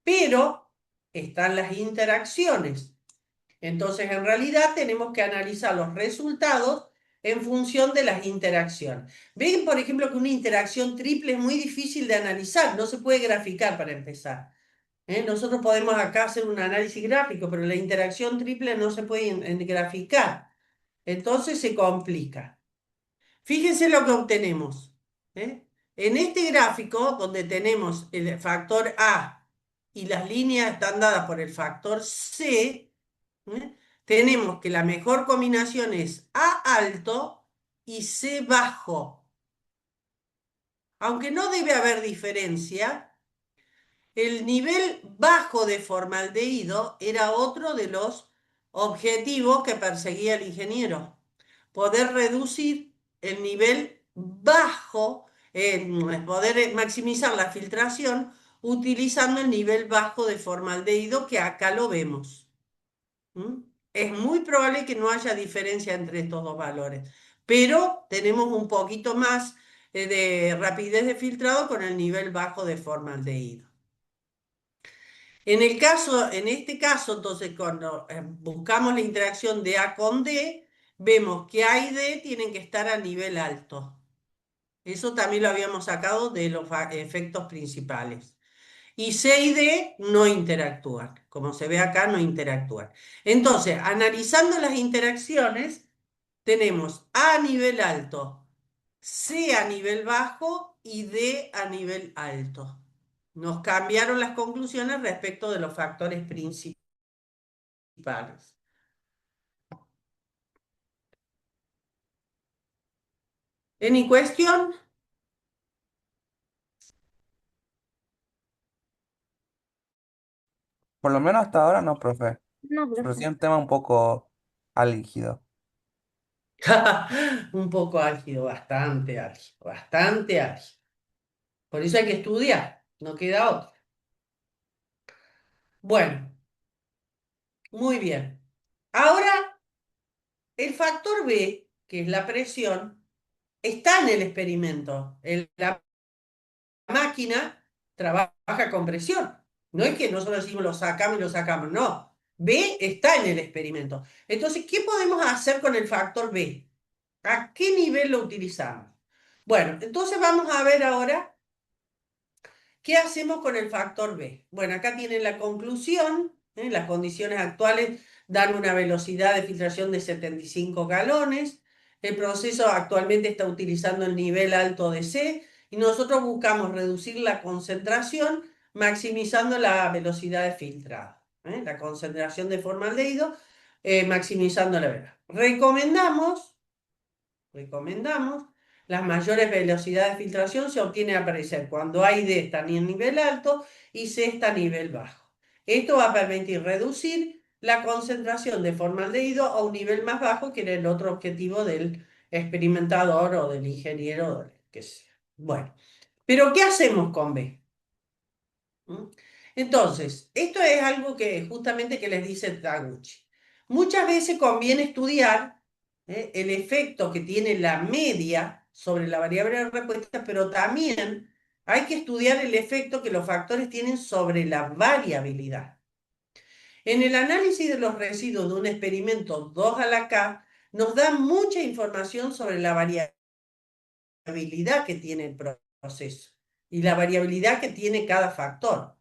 Pero están las interacciones. Entonces, en realidad tenemos que analizar los resultados en función de las interacciones. Ven, por ejemplo, que una interacción triple es muy difícil de analizar, no se puede graficar para empezar. Nosotros podemos acá hacer un análisis gráfico, pero la interacción triple no se puede graficar. Entonces se complica. Fíjense lo que obtenemos. ¿eh? En este gráfico, donde tenemos el factor A y las líneas están dadas por el factor C, tenemos que la mejor combinación es A alto y C bajo. Aunque no debe haber diferencia, el nivel bajo de formaldehído era otro de los objetivos que perseguía el ingeniero. Poder reducir el nivel bajo, poder maximizar la filtración utilizando el nivel bajo de formaldehído, que acá lo vemos. Es muy probable que no haya diferencia entre estos dos valores, pero tenemos un poquito más de rapidez de filtrado con el nivel bajo de formaldehído. En este caso, entonces, cuando buscamos la interacción de A con D, vemos que A y D tienen que estar a nivel alto. Eso también lo habíamos sacado de los efectos principales. Y C y D no interactúan. Como se ve acá, no interactúan. Entonces, analizando las interacciones, tenemos A a nivel alto, C a nivel bajo y D a nivel alto. Nos cambiaron las conclusiones respecto de los factores principales. ¿Any cuestión? Por lo menos hasta ahora no, profe. No, Pero profe. sí un tema un poco álgido. Un poco álgido, bastante álgido, bastante álgido. Por eso hay que estudiar, no queda otra. Bueno, muy bien. Ahora, el factor B, que es la presión, está en el experimento. La máquina trabaja con presión. No es que nosotros decimos lo sacamos y lo sacamos, no. B está en el experimento. Entonces, ¿qué podemos hacer con el factor B? ¿A qué nivel lo utilizamos? Bueno, entonces vamos a ver ahora qué hacemos con el factor B. Bueno, acá tienen la conclusión. Las condiciones actuales dan una velocidad de filtración de 75 galones. El proceso actualmente está utilizando el nivel alto de C y nosotros buscamos reducir la concentración maximizando la velocidad de filtrado. La concentración de formaldehído, maximizando la velocidad. Recomendamos, las mayores velocidades de filtración se obtienen a aparecer cuando A y D están en nivel alto y C está a nivel bajo. Esto va a permitir reducir la concentración de formaldehído a un nivel más bajo, que era el otro objetivo del experimentador o del ingeniero, o del que sea. Bueno, pero ¿qué hacemos con B? Entonces, esto es algo que justamente que les dice Taguchi. Muchas veces conviene estudiar el efecto que tiene la media sobre la variable de respuesta, pero también hay que estudiar el efecto que los factores tienen sobre la variabilidad. En el análisis de los residuos de un experimento 2 a la K, nos da mucha información sobre la variabilidad que tiene el proceso y la variabilidad que tiene cada factor.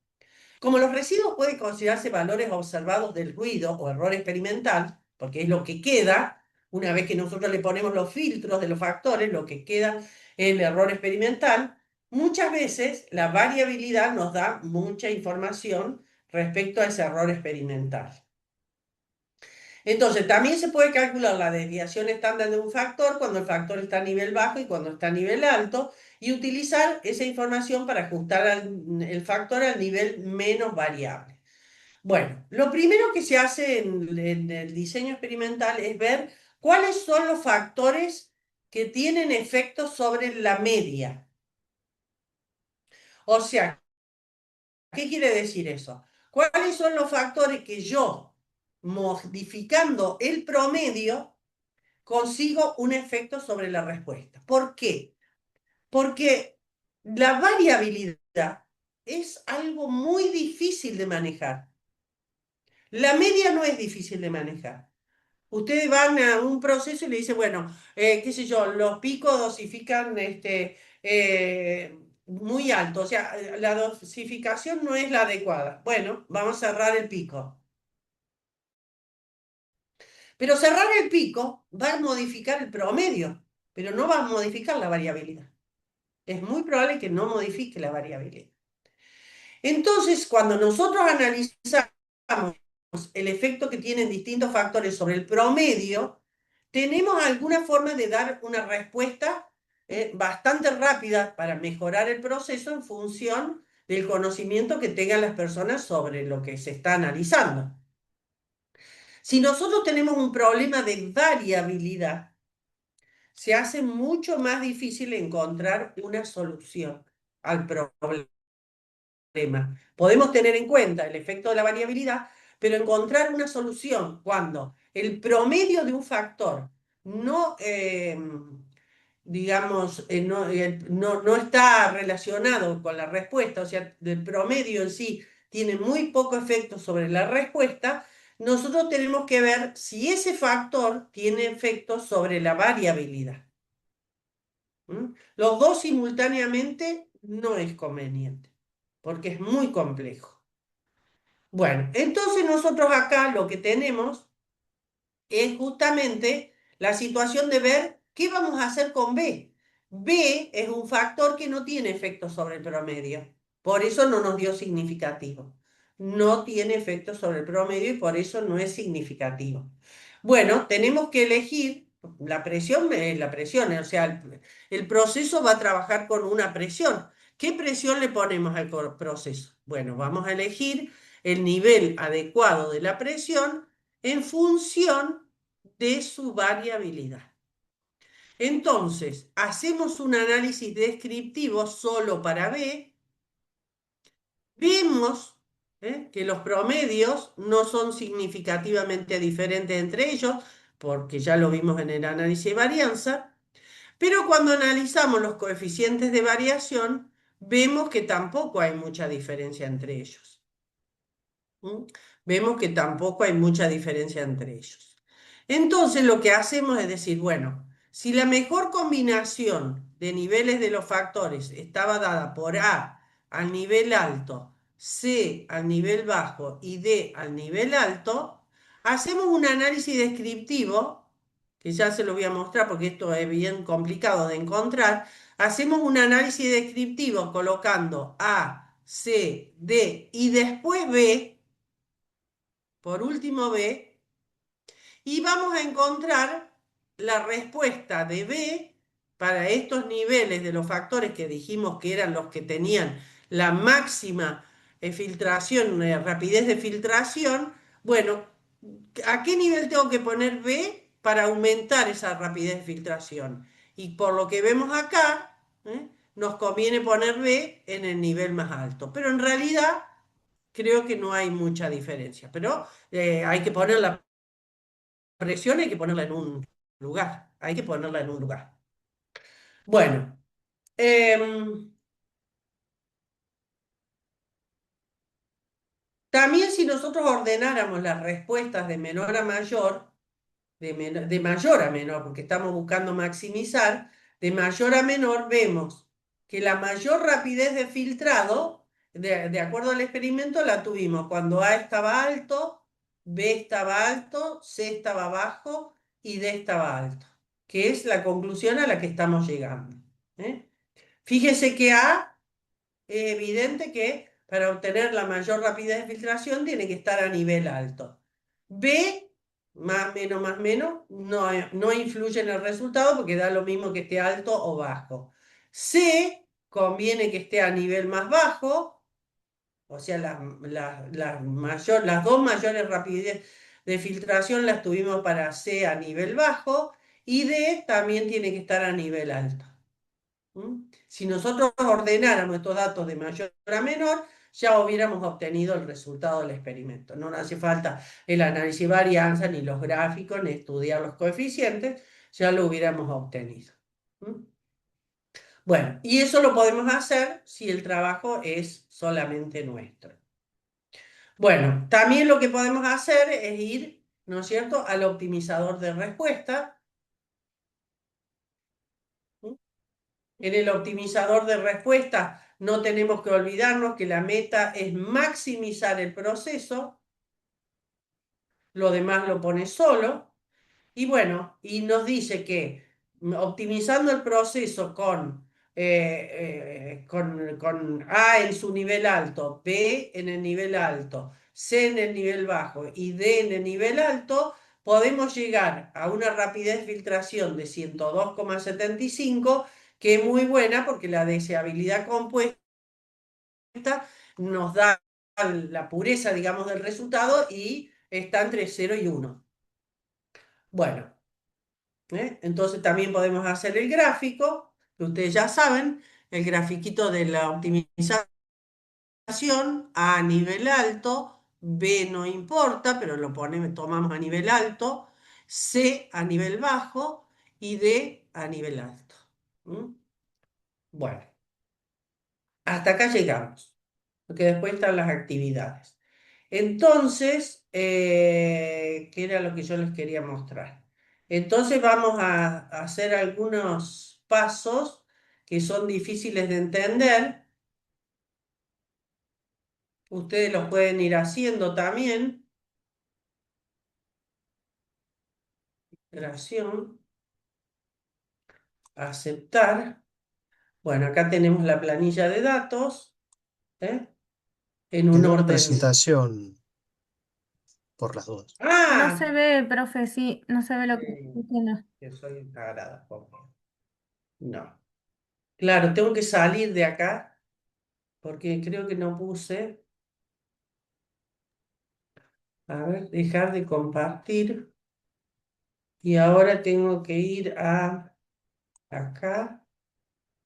Como los residuos pueden considerarse valores observados del ruido o error experimental, porque es lo que queda, una vez que nosotros le ponemos los filtros de los factores, lo que queda es el error experimental. Muchas veces la variabilidad nos da mucha información respecto a ese error experimental. Entonces, también se puede calcular la desviación estándar de un factor cuando el factor está a nivel bajo y cuando está a nivel alto, y utilizar esa información para ajustar el factor al nivel menos variable. Bueno, lo primero que se hace en el diseño experimental es ver cuáles son los factores que tienen efectos sobre la media. O sea, ¿qué quiere decir eso? ¿Cuáles son los factores que yo, modificando el promedio, consigo un efecto sobre la respuesta? ¿Por qué? Porque la variabilidad es algo muy difícil de manejar. La media no es difícil de manejar. Ustedes van a un proceso y le dicen, bueno, qué sé yo, los picos dosifican muy alto, o sea, la dosificación no es la adecuada. Bueno, vamos a cerrar el pico. Pero cerrar el pico va a modificar el promedio, pero no va a modificar la variabilidad. Es muy probable que no modifique la variabilidad. Entonces, cuando nosotros analizamos el efecto que tienen distintos factores sobre el promedio, tenemos alguna forma de dar una respuesta bastante rápida para mejorar el proceso en función del conocimiento que tengan las personas sobre lo que se está analizando. Si nosotros tenemos un problema de variabilidad, se hace mucho más difícil encontrar una solución al problema. Podemos tener en cuenta el efecto de la variabilidad, pero encontrar una solución cuando el promedio de un factor no, digamos, no está relacionado con la respuesta, o sea, el promedio en sí tiene muy poco efecto sobre la respuesta, nosotros tenemos que ver si ese factor tiene efecto sobre la variabilidad. Los dos simultáneamente no es conveniente, porque es muy complejo. Bueno, entonces nosotros acá lo que tenemos es justamente la situación de ver qué vamos a hacer con B. B es un factor que no tiene efecto sobre el promedio, por eso no nos dio significativo. No tiene efecto sobre el promedio y por eso no es significativo. Bueno, tenemos que elegir la presión, o sea, el proceso va a trabajar con una presión. ¿Qué presión le ponemos al proceso? Bueno, vamos a elegir el nivel adecuado de la presión en función de su variabilidad. Entonces, hacemos un análisis descriptivo solo para B, vemos que los promedios no son significativamente diferentes entre ellos, porque ya lo vimos en el análisis de varianza, pero cuando analizamos los coeficientes de variación, vemos que tampoco hay mucha diferencia entre ellos. Vemos que tampoco hay mucha diferencia entre ellos. Entonces lo que hacemos es decir, bueno, si la mejor combinación de niveles de los factores estaba dada por A al nivel alto, C al nivel bajo y D al nivel alto, hacemos un análisis descriptivo, que ya se lo voy a mostrar porque esto es bien complicado de encontrar. Hacemos un análisis descriptivo colocando A, C, D y después B, por último B, y vamos a encontrar la respuesta de B para estos niveles de los factores que dijimos que eran los que tenían la máxima filtración, rapidez de filtración. Bueno, ¿a qué nivel tengo que poner B para aumentar esa rapidez de filtración? Y por lo que vemos acá, nos conviene poner B en el nivel más alto. Pero en realidad creo que no hay mucha diferencia. Pero hay que poner la presión, hay que ponerla en un lugar. Hay que ponerla en un lugar. Bueno. También si nosotros ordenáramos las respuestas de menor a mayor, de mayor a menor, porque estamos buscando maximizar, de mayor a menor vemos que la mayor rapidez de filtrado, de acuerdo al experimento, la tuvimos cuando A estaba alto, B estaba alto, C estaba bajo y D estaba alto, que es la conclusión a la que estamos llegando. ¿Eh? Fíjese que A es evidente que para obtener la mayor rapidez de filtración tiene que estar a nivel alto. B, más menos, no influye en el resultado porque da lo mismo que esté alto o bajo. C, conviene que esté a nivel más bajo, o sea, las dos mayores rapidez de filtración las tuvimos para C a nivel bajo y D también tiene que estar a nivel alto. Si nosotros ordenáramos estos datos de mayor a menor, ya hubiéramos obtenido el resultado del experimento. No nos hace falta el análisis de varianza, ni los gráficos, ni estudiar los coeficientes, ya lo hubiéramos obtenido. Bueno, y eso lo podemos hacer si el trabajo es solamente nuestro. Bueno, también lo que podemos hacer es ir, ¿no es cierto?, al optimizador de respuesta. En el optimizador de respuesta no tenemos que olvidarnos que la meta es maximizar el proceso, lo demás lo pone solo, y bueno, y nos dice que optimizando el proceso con A en su nivel alto, B en el nivel alto, C en el nivel bajo y D en el nivel alto, podemos llegar a una rapidez de filtración de 102,75, que es muy buena porque la deseabilidad compuesta nos da la pureza, digamos, del resultado y está entre 0 y 1. Bueno, entonces también podemos hacer el gráfico, que ustedes ya saben, el grafiquito de la optimización a nivel alto, B no importa, pero tomamos a nivel alto, C a nivel bajo y D a nivel alto. Bueno, hasta acá llegamos, porque después están las actividades. Entonces, ¿qué era lo que yo les quería mostrar? Entonces vamos a hacer algunos pasos que son difíciles de entender. Ustedes los pueden ir haciendo también. Integración, aceptar. Bueno, acá tenemos la planilla de datos, ¿eh? En un Quedó la orden. presentación por las dudas. No ¡Ah! se ve, profe, sí, no se ve lo que estoy diciendo. Que soy sagrada, no. Claro, tengo que salir de acá porque creo que no puse. A ver, dejar de compartir. Y ahora tengo que ir a acá,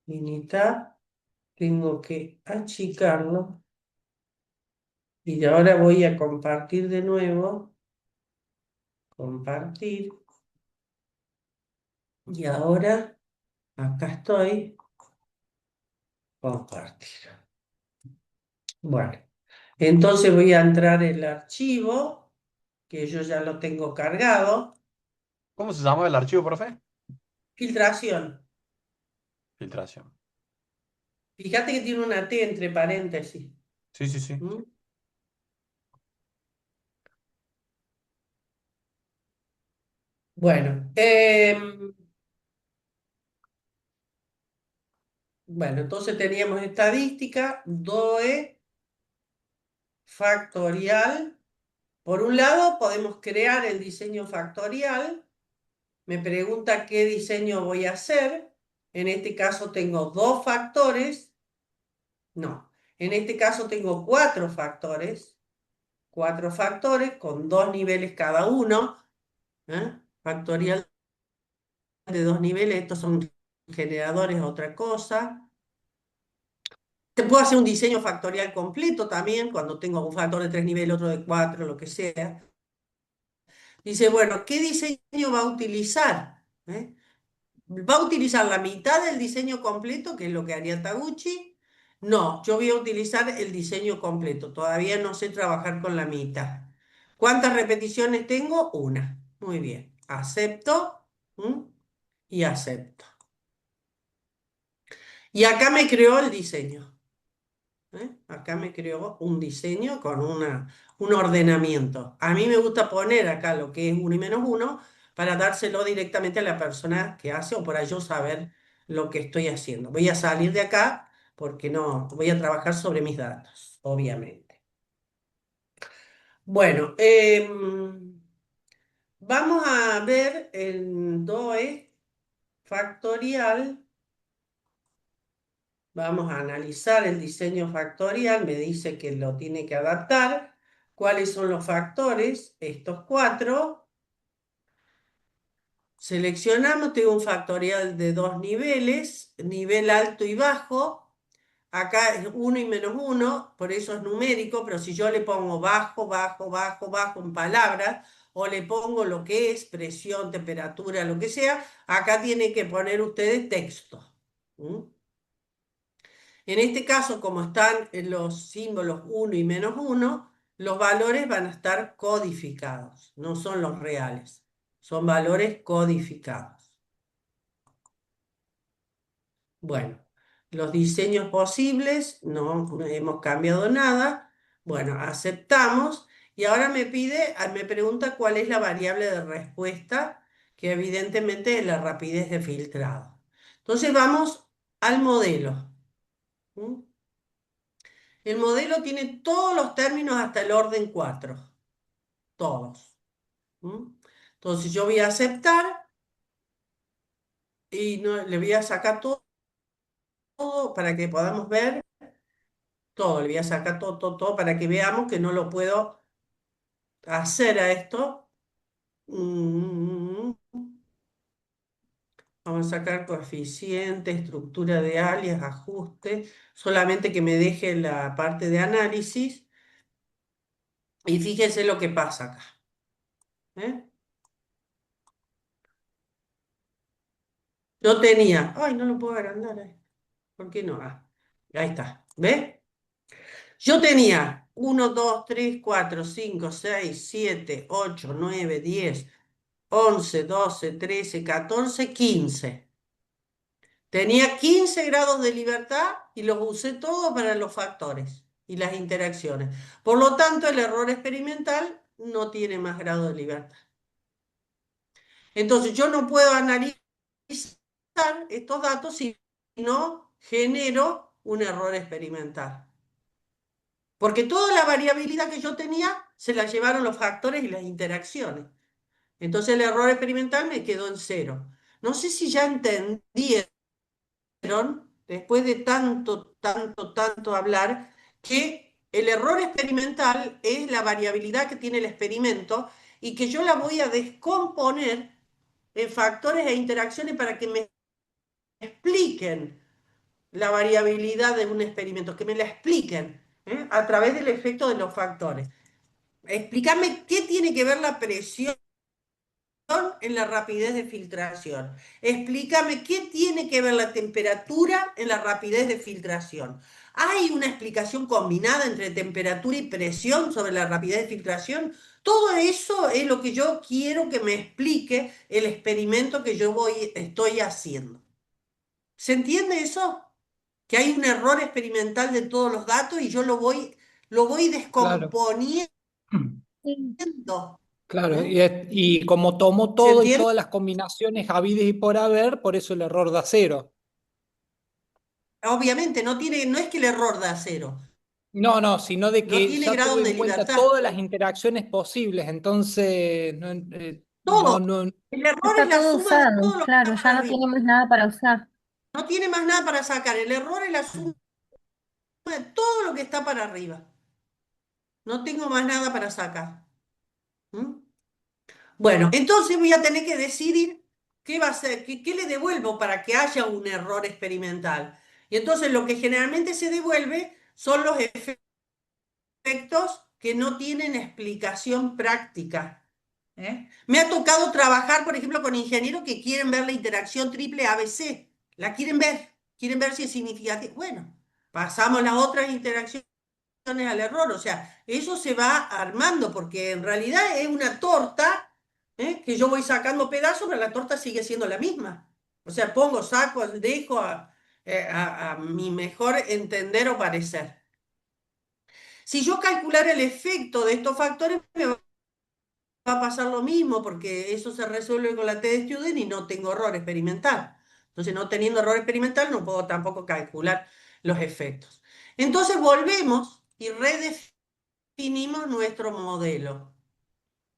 limitar. Tengo que achicarlo. Y ahora voy a compartir de nuevo. Compartir. Y ahora, acá estoy. Compartir. Bueno, entonces voy a entrar el archivo, que yo ya lo tengo cargado. ¿Cómo se llama el archivo, profe? Filtración. Filtración. Fíjate que tiene una T entre paréntesis. Sí, sí, sí. ¿Mm? Bueno, bueno, entonces teníamos estadística, DOE, factorial. Por un lado, podemos crear el diseño factorial. Me pregunta qué diseño voy a hacer. En este caso tengo dos factores. No, en este caso tengo cuatro factores. Cuatro factores con dos niveles cada uno. Factorial de dos niveles, estos son generadores, otra cosa. Te puedo hacer un diseño factorial completo también, cuando tengo un factor de 3 niveles, otro de 4, lo que sea. Dice, bueno, ¿qué diseño va a utilizar? ¿Va a utilizar la mitad del diseño completo, que es lo que haría Taguchi? No, yo voy a utilizar el diseño completo. Todavía no sé trabajar con la mitad. ¿Cuántas repeticiones tengo? Una. Muy bien. Acepto. Y acepto. Y acá me creó el diseño. Acá me creó un diseño con un ordenamiento. A mí me gusta poner acá lo que es 1 y -1 para dárselo directamente a la persona que hace o para yo saber lo que estoy haciendo. Voy a salir de acá porque no, voy a trabajar sobre mis datos, obviamente. Bueno, vamos a ver el DOE factorial. Vamos a analizar el diseño factorial, me dice que lo tiene que adaptar. ¿Cuáles son los factores? Estos 4. Seleccionamos, tengo un factorial de 2 niveles, nivel alto y bajo. Acá es 1 y -1, por eso es numérico, pero si yo le pongo bajo, bajo, bajo, bajo en palabras, o le pongo lo que es presión, temperatura, lo que sea, acá tienen que poner ustedes texto. ¿Mm? En este caso, como están los símbolos 1 y -1, los valores van a estar codificados, no son los reales, son valores codificados. Bueno, los diseños posibles, no hemos cambiado nada. Bueno, aceptamos y ahora me pregunta cuál es la variable de respuesta, que evidentemente es la rapidez de filtrado. Entonces vamos al modelo. ¿Mm? El modelo tiene todos los términos hasta el orden 4, todos. ¿Mm? Entonces yo voy a aceptar y no, le voy a sacar todo para que podamos ver todo. Le voy a sacar todo, todo, todo para que veamos que no lo puedo hacer a esto. Mm, Vamos a sacar coeficiente, estructura de alias, ajuste, solamente que me deje la parte de análisis y fíjense lo que pasa acá. ¿Eh? Yo tenía, ay, no lo puedo agrandar ahí. ¿Por qué no? Ah, ahí está. ¿Ves? Yo tenía 1, 2, 3, 4, 5, 6, 7, 8, 9, 10, 11, 12, 13, 14, 15. Tenía 15 grados de libertad y los usé todos para los factores y las interacciones. Por lo tanto, el error experimental no tiene más grado de libertad. Entonces, yo no puedo analizar estos datos si no genero un error experimental. Porque toda la variabilidad que yo tenía se la llevaron los factores y las interacciones. Entonces el error experimental me quedó en 0. No sé si ya entendieron, después de tanto, tanto, tanto hablar, que el error experimental es la variabilidad que tiene el experimento y que yo la voy a descomponer en factores e interacciones para que me expliquen la variabilidad de un experimento, que me la expliquen a través del efecto de los factores. Explícame qué tiene que ver la presión en la rapidez de filtración. Explícame qué tiene que ver la temperatura en la rapidez de filtración. ¿Hay una explicación combinada entre temperatura y presión sobre la rapidez de filtración? Todo eso es lo que yo quiero que me explique el experimento que yo estoy haciendo. ¿Se entiende eso? Que hay un error experimental de todos los datos y yo lo voy Claro, descomponiendo. Sí, claro. ¿Eh? Y como tomó ¿Se todo y entiende? todas las combinaciones habidas y por haber, por eso el error da cero. Obviamente, no es que el error da 0, No, no, sino de no que tiene ya tuve grados de en cuenta libertad. todas las interacciones posibles, entonces no, Todo. no, El error es está la todo suma de usado, todo lo que claro, está ya para no arriba. tiene más nada para usar. No tiene más nada para sacar. El error es la suma de todo lo que está para arriba. No tengo más nada para sacar. ¿Mm? Bueno, entonces voy a tener que decidir qué va a ser, qué le devuelvo para que haya un error experimental. Y entonces lo que generalmente se devuelve son los efectos que no tienen explicación práctica. ¿Eh? Me ha tocado trabajar, por ejemplo, con ingenieros que quieren ver la interacción triple ABC. La quieren ver si es significativa. Bueno, pasamos las otras interacciones al error. O sea, eso se va armando porque en realidad es una torta que yo voy sacando pedazos, pero la torta sigue siendo la misma. O sea, pongo, saco, dejo a mi mejor entender o parecer. Si yo calculara el efecto de estos factores, me va a pasar lo mismo, porque eso se resuelve con la t-student y no tengo error experimental. Entonces, no teniendo error experimental, no puedo tampoco calcular los efectos. Entonces, volvemos y redefinimos nuestro modelo.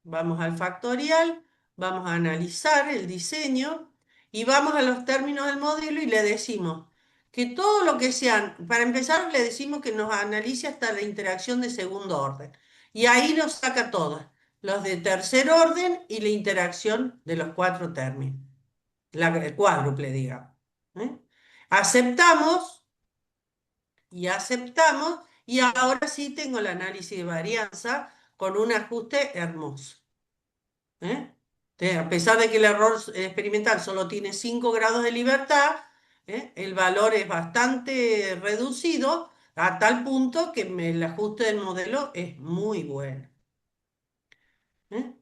Vamos al factorial, vamos a analizar el diseño y vamos a los términos del modelo y le decimos que todo lo que sean, para empezar le decimos que nos analice hasta la interacción de segundo orden. Y ahí nos saca todas, los de tercer orden y la interacción de los 4 términos, el cuádruple, digamos. ¿Eh? Aceptamos aceptamos y ahora sí tengo el análisis de varianza con un ajuste hermoso. ¿Eh? A pesar de que el error experimental solo tiene 5 grados de libertad, el valor es bastante reducido a tal punto que el ajuste del modelo es muy bueno. ¿Eh?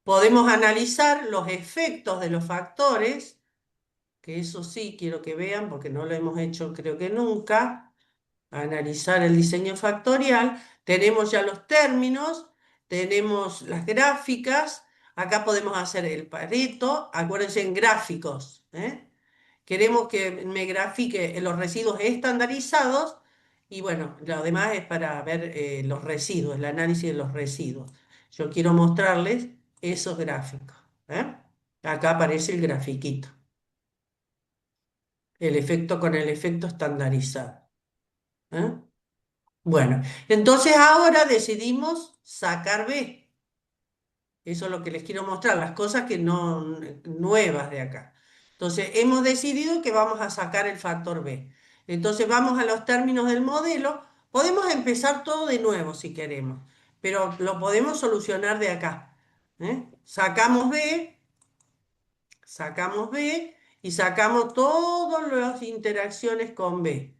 Podemos analizar los efectos de los factores, que eso sí quiero que vean porque no lo hemos hecho creo que nunca. Analizar el diseño factorial, tenemos ya los términos, tenemos las gráficas, acá podemos hacer el Pareto, acuérdense en gráficos, ¿eh? Queremos que me grafique los residuos estandarizados y bueno, lo demás es para ver los residuos, el análisis de los residuos. Yo quiero mostrarles esos gráficos, ¿eh? Acá aparece el grafiquito, el efecto con el efecto estandarizado. ¿Eh? Bueno, entonces ahora decidimos sacar B. Eso es lo que les quiero mostrar, las cosas que no nuevas de acá. Entonces, hemos decidido que vamos a sacar el factor B. Entonces, vamos a los términos del modelo. Podemos empezar todo de nuevo si queremos, pero lo podemos solucionar de acá. Sacamos B y sacamos todas las interacciones con B.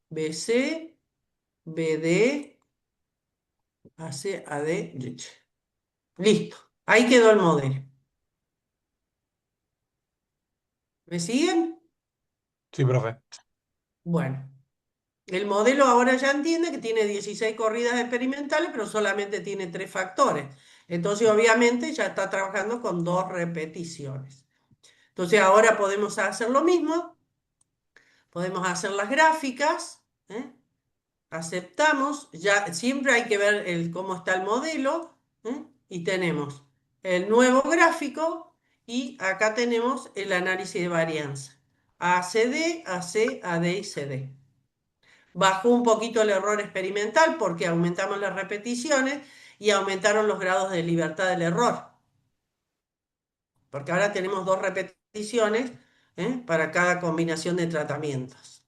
BC, BD, AC, AD, listo. Ahí quedó el modelo. ¿Me siguen? Sí, profe. Bueno, el modelo ahora ya entiende que tiene 16 corridas experimentales, pero solamente tiene 3 factores. Entonces, obviamente, ya está trabajando con 2 repeticiones. Entonces, ahora podemos hacer lo mismo. Podemos hacer las gráficas. Aceptamos. Ya siempre hay que ver cómo está el modelo. Y tenemos el nuevo gráfico y acá tenemos el análisis de varianza. ACD, AC, AD y CD. Bajó un poquito el error experimental porque aumentamos las repeticiones y aumentaron los grados de libertad del error. Porque ahora tenemos 2 repeticiones para cada combinación de tratamientos.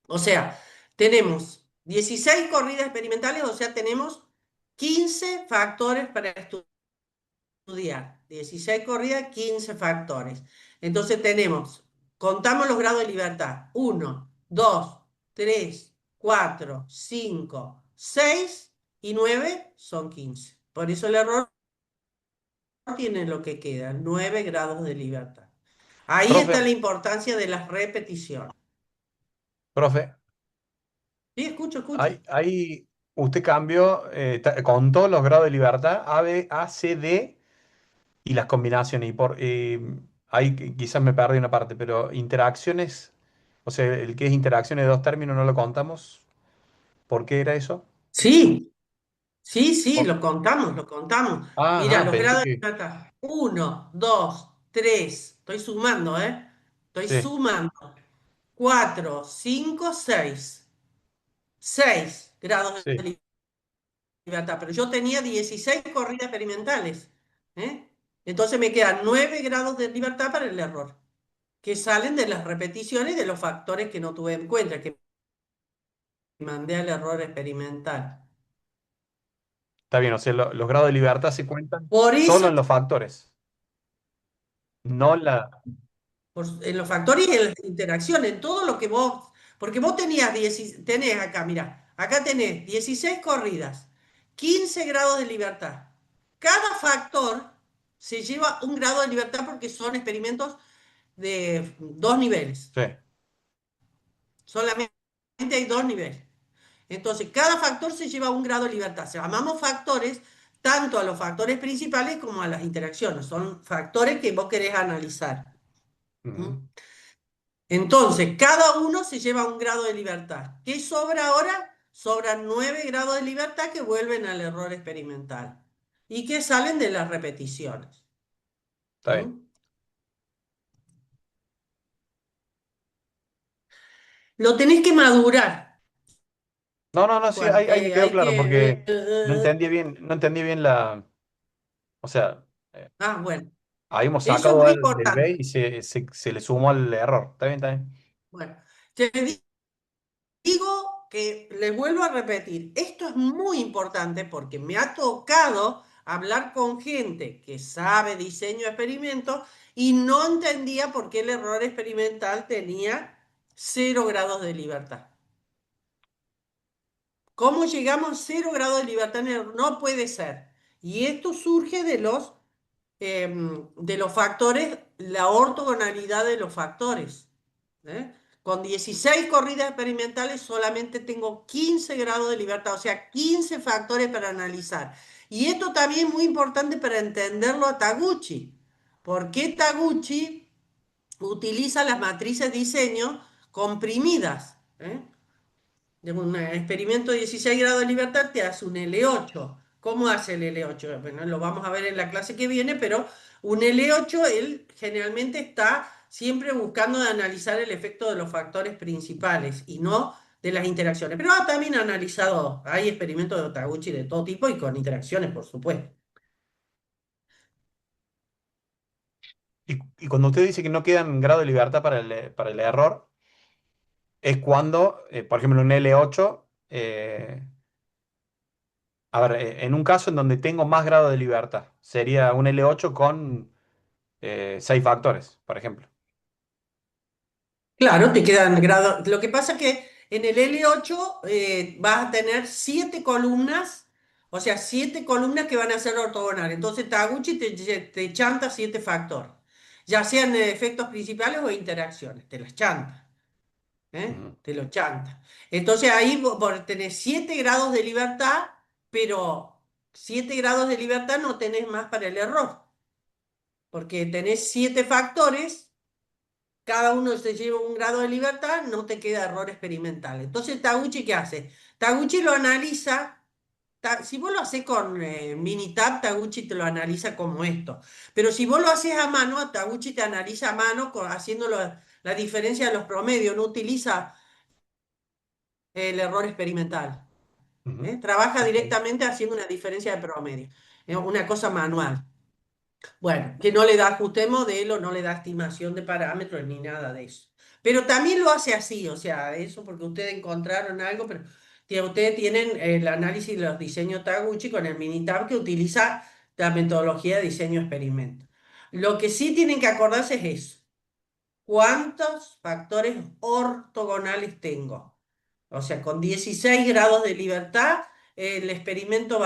O sea, tenemos 16 corridas experimentales, o sea, tenemos 15 factores para estudiar. 16 corridas, 15 factores. Entonces contamos los grados de libertad. 1, 2, 3, 4, 5, 6 y 9 son 15. Por eso el error tiene lo que queda, 9 grados de libertad. Ahí está Profe, la importancia de las repeticiones. profe, Sí, escucho. usted cambió, contó los grados de libertad A, B, A, C, D y las combinaciones. Ahí quizás me perdí una parte, pero interacciones, o sea, el que es interacciones de dos términos no lo contamos. ¿Por qué era eso? Sí, sí, Por- lo contamos, lo contamos. Mira, Ah, los pensé grados de que. libertad. 1, 2, 3. Estoy sumando, ¿eh? Estoy Sí, sumando. 4, 5, 6. 6 grados sí, de libertad. Pero yo tenía 16 corridas experimentales. ¿Eh? Entonces me quedan 9 grados de libertad para el error, que salen de las repeticiones y de los factores que no tuve en cuenta, que mandé al error experimental. está bien. O sea, los grados de libertad se cuentan Por solo eso en los factores, no la. en los factores y en las interacciones, en todo lo que vos, porque vos tenés acá, mira, acá tenés 16 corridas, 15 grados de libertad. Cada factor se lleva un grado de libertad porque son experimentos de 2 niveles. Sí, Solamente hay 2 niveles. Entonces, cada factor se lleva un grado de libertad. Llamamos factores tanto a los factores principales como a las interacciones. Son factores que vos querés analizar. ¿Mm? Ujú. Entonces, cada uno se lleva un grado de libertad. ¿Qué sobra ahora? Sobran 9 grados de libertad que vuelven al error experimental y que salen de las repeticiones. Está bien. ¿Mm? Lo tenés que madurar, No, no, no, sí, Juan. ahí me quedó Hay claro que... porque no entendí bien o sea, eh, bueno, habíamos eso es sacado muy del B importante. y se le sumó al error. Está bien, está bien. Bueno, te digo que les vuelvo a repetir, esto es muy importante porque me ha tocado hablar con gente que sabe diseño de experimentos y no entendía por qué el error experimental tenía 0 grados de libertad. ¿Cómo llegamos a 0 grados de libertad en el error? No puede ser. Y esto surge de los factores, la ortogonalidad de los factores. ¿Eh? Con 16 corridas experimentales solamente tengo 15 grados de libertad, o sea, 15 factores para analizar. Y esto también es muy importante para entenderlo a Taguchi. ¿Por qué Taguchi utiliza las matrices de diseño comprimidas? De un experimento de 16 grados de libertad te hace un L8. ¿Cómo hace el L8? Bueno, lo vamos a ver en la clase que viene, pero un L8, él generalmente está siempre buscando de analizar el efecto de los factores principales y no de las interacciones. Pero también ha analizado, hay experimentos de Taguchi de todo tipo y con interacciones, por supuesto. Y cuando usted dice que no quedan grado de libertad para el error, es cuando, por ejemplo, en L8, a ver, en un caso en donde tengo más grado de libertad, sería un L8 con 6 factores, por ejemplo. Claro, te quedan grados. Lo que pasa es que en el L8 vas a tener 7 columnas, o sea, 7 columnas que van a ser ortogonales. Entonces Taguchi te chanta 7 factores, ya sean efectos principales o interacciones, te las chanta, Ujú. te los chanta. Entonces ahí vos tenés 7 grados de libertad, pero 7 grados de libertad no tenés más para el error, porque tenés 7 factores, cada uno se lleva un grado de libertad, no te queda error experimental. Entonces, Taguchi, ¿qué hace? Taguchi lo analiza. Si vos lo haces con Minitab, Taguchi te lo analiza como esto. Pero si vos lo haces a mano, Taguchi te analiza a mano haciendo la diferencia de los promedios, no utiliza el error experimental. Ujú. Trabaja Ok. directamente haciendo una diferencia de promedio. Es una cosa manual. Bueno, que no le da ajuste de modelo, no le da estimación de parámetros ni nada de eso. Pero también lo hace así, o sea, eso porque ustedes encontraron algo, pero ustedes tienen el análisis de los diseños Taguchi con el Minitab que utiliza la metodología de diseño experimento. Lo que sí tienen que acordarse es eso. ¿Cuántos factores ortogonales tengo? O sea, con 16 grados de libertad, el experimento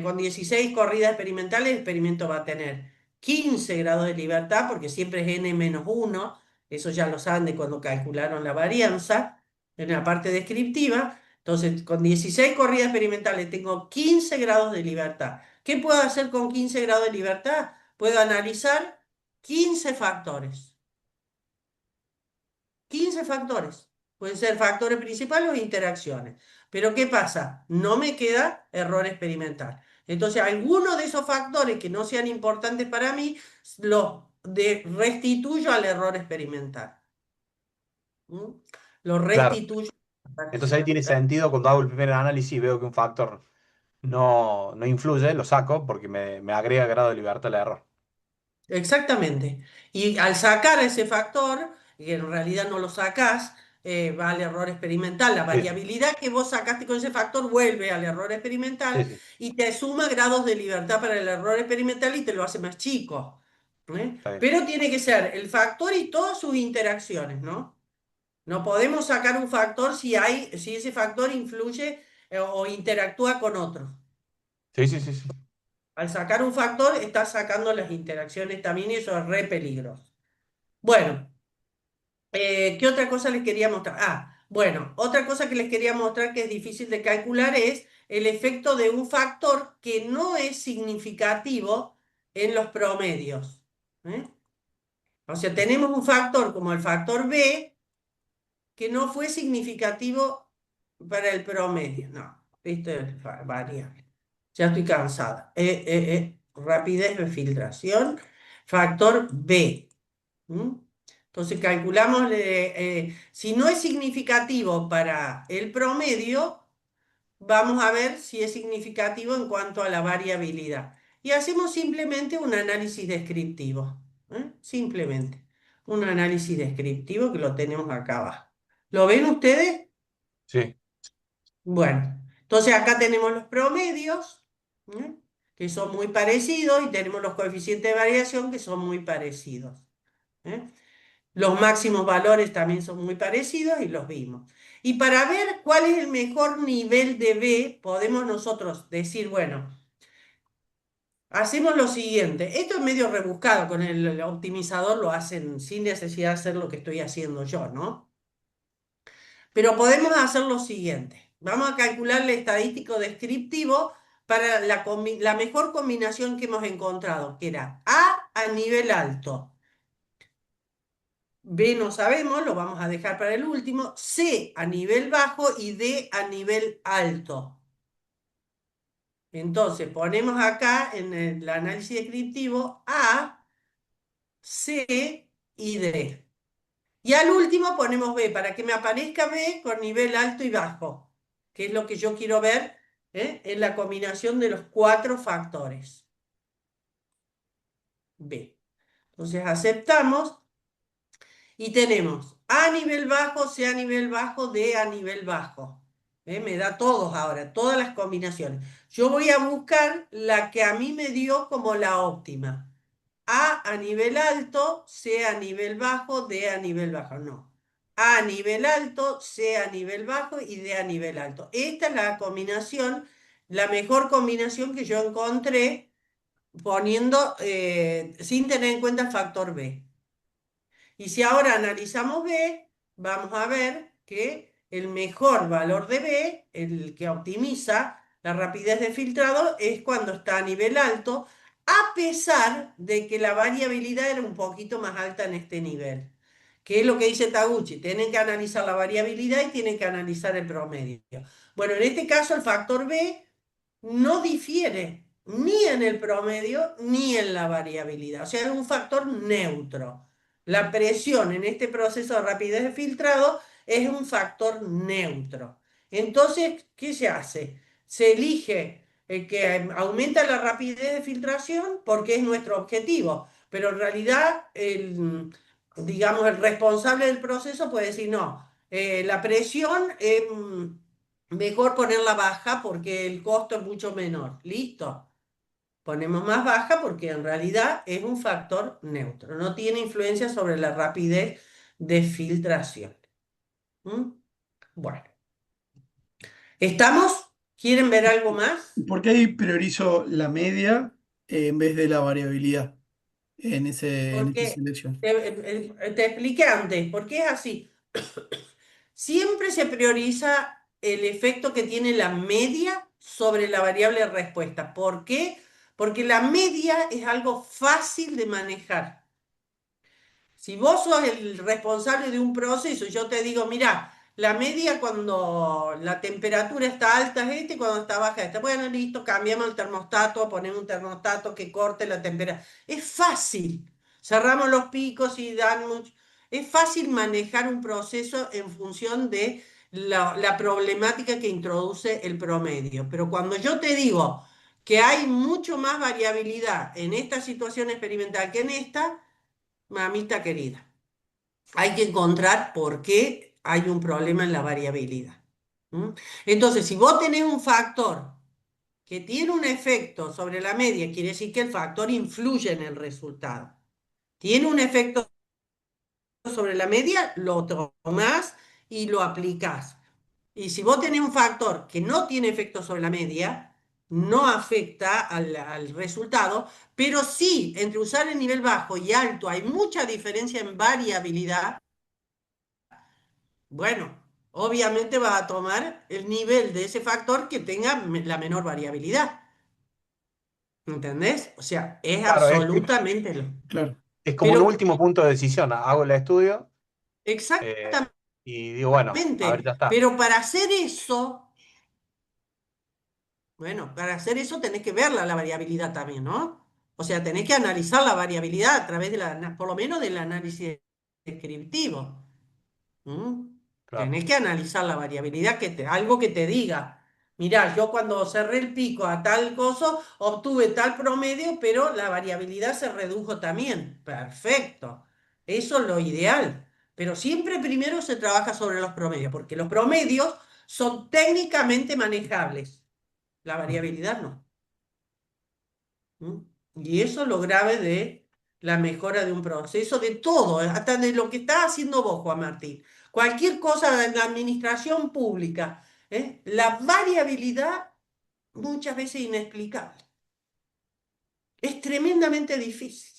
con 16 corridas experimentales, el experimento va a tener 15 grados de libertad, porque siempre es n-1, eso ya lo saben de cuando calcularon la varianza en la parte descriptiva. Entonces, con 16 corridas experimentales tengo 15 grados de libertad. ¿Qué puedo hacer con 15 grados de libertad? Puedo analizar 15 factores. 15 factores. Pueden ser factores principales o interacciones. Pero ¿qué pasa? No me queda error experimental. Entonces, algunos de esos factores que no sean importantes para mí, los restituyo al error experimental. ¿Mm? Lo Claro. restituyo. Entonces ahí tiene sentido cuando hago el primer análisis y veo que un factor no influye, lo saco porque me agrega grado de libertad al error. Exactamente. Y al sacar ese factor, que en realidad no lo sacás, va al error experimental. La Sí, sí, variabilidad que vos sacaste con ese factor vuelve al error sí, experimental sí, y te suma grados de libertad para el error experimental y te lo hace más chico. está bien. Pero tiene que ser el factor y todas sus interacciones, ¿no? No podemos sacar un factor si ese factor influye o interactúa con otro. Sí, sí, sí, sí. Al sacar un factor, estás sacando las interacciones también y eso es re peligroso. Bueno, ¿qué otra cosa les quería mostrar? Bueno, otra cosa que les quería mostrar que es difícil de calcular es el efecto de un factor que no es significativo en los promedios. ¿Eh? O sea, tenemos un factor como el factor B que no fue significativo para el promedio. No, esto es variable. Ya estoy cansada. Rapidez de filtración, factor B. ¿Mm? Entonces calculamos, si no es significativo para el promedio, vamos a ver si es significativo en cuanto a la variabilidad. Y hacemos simplemente un análisis descriptivo. Simplemente un análisis descriptivo que lo tenemos acá abajo. ¿Lo ven ustedes? Sí. Bueno, entonces acá tenemos los promedios, que son muy parecidos, y tenemos los coeficientes de variación que son muy parecidos. ¿eh? Los máximos valores también son muy parecidos y los vimos. Y para ver cuál es el mejor nivel de B, podemos nosotros decir, bueno, hacemos lo siguiente. Esto es medio rebuscado, con el optimizador lo hacen sin necesidad de hacer lo que estoy haciendo yo, ¿no? Pero podemos hacer lo siguiente. Vamos a calcular el estadístico descriptivo para la mejor combinación que hemos encontrado, que era A nivel alto. B no sabemos, lo vamos a dejar para el último. C a nivel bajo y D a nivel alto. Entonces ponemos acá en el análisis descriptivo A, C y D. Y al último ponemos B para que me aparezca B con nivel alto y bajo, que es lo que yo quiero ver en la combinación de los 4 factores. B. Entonces aceptamos. Y tenemos A nivel bajo, C a nivel bajo, D a nivel bajo. Me da todos ahora, todas las combinaciones. Yo voy a buscar la que a mí me dio como la óptima. A nivel alto, C a nivel bajo, D a nivel bajo. No. A nivel alto, C a nivel bajo y D a nivel alto. Esta es la combinación, la mejor combinación que yo encontré poniendo, sin tener en cuenta el factor B. Y si ahora analizamos B, vamos a ver que el mejor valor de B, el que optimiza la rapidez de filtrado, es cuando está a nivel alto, a pesar de que la variabilidad era un poquito más alta en este nivel. ¿Qué es lo que dice Taguchi? Tienen que analizar la variabilidad y tienen que analizar el promedio. Bueno, en este caso el factor B no difiere ni en el promedio ni en la variabilidad. O sea, es un factor neutro. La presión en este proceso de rapidez de filtrado es un factor neutro. Entonces, ¿qué se hace? Se elige el que aumenta la rapidez de filtración porque es nuestro objetivo, pero en realidad digamos, el responsable del proceso puede decir, no, la presión mejor ponerla baja porque el costo es mucho menor. Listo. Ponemos más baja porque en realidad es un factor neutro. No tiene influencia sobre la rapidez de filtración. ¿Mm? Bueno. ¿Estamos? ¿Quieren ver algo más? ¿Por qué ahí priorizo la media en vez de la variabilidad en esta Porque selección? te expliqué antes, porque es así. Siempre se prioriza el efecto que tiene la media sobre la variable de respuesta. ¿Por qué? Porque la media es algo fácil de manejar. Si vos sos el responsable de un proceso y yo te digo, mira, la media cuando la temperatura está alta es esta y cuando está baja es esta. Bueno, listo, cambiamos el termostato, ponemos un termostato que corte la temperatura. Es fácil. Cerramos los picos y dan mucho. Es fácil manejar un proceso en función de la problemática que introduce el promedio. Pero cuando yo te digo que hay mucho más variabilidad en esta situación experimental que en esta, mamita querida, hay que encontrar por qué hay un problema en la variabilidad. Entonces, si vos tenés un factor que tiene un efecto sobre la media, quiere decir que el factor influye en el resultado. Tiene un efecto sobre la media, lo tomás y lo aplicás. Y si vos tenés un factor que no tiene efecto sobre la media, no afecta al resultado, pero sí, entre usar el nivel bajo y alto hay mucha diferencia en variabilidad, bueno, obviamente vas a tomar el nivel de ese factor que tenga la menor variabilidad. ¿Entendés? O sea, es Claro, absolutamente lo. Claro. es como un Pero último punto de decisión. Hago el estudio eh, exactamente, y digo, bueno, a ver, ya está. pero para hacer eso, bueno, para hacer eso tenés que ver la variabilidad también, ¿no? O sea, tenés que analizar la variabilidad a través de por lo menos del análisis descriptivo. ¿Mm? Claro. Tenés que analizar la variabilidad, algo que te diga, mirá, yo cuando cerré el pico a tal coso obtuve tal promedio, pero la variabilidad se redujo también. Perfecto. Eso es lo ideal. Pero siempre primero se trabaja sobre los promedios, porque los promedios son técnicamente manejables. La variabilidad no. ¿Mm? Y eso es lo grave de la mejora de un proceso, de todo, hasta de lo que estás haciendo vos, Juan Martín. Cualquier cosa en la administración pública, la variabilidad muchas veces inexplicable. Es tremendamente difícil.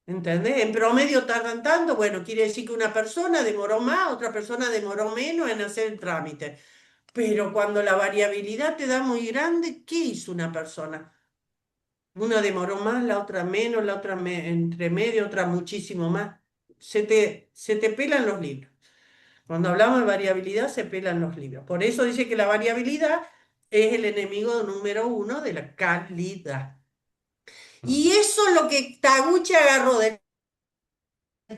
¿Entendés? En promedio tardan tanto, bueno, quiere decir que una persona demoró más, otra persona demoró menos en hacer el trámite. Pero cuando la variabilidad te da muy grande, ¿qué hizo una persona? Una demoró más, la otra menos, la otra entre medio, otra muchísimo más. Se te pelan los libros. Cuando hablamos de variabilidad, se pelan los libros. Por eso dice que la variabilidad es el enemigo número uno de la calidad. Mm. Y eso es lo que Taguchi agarró del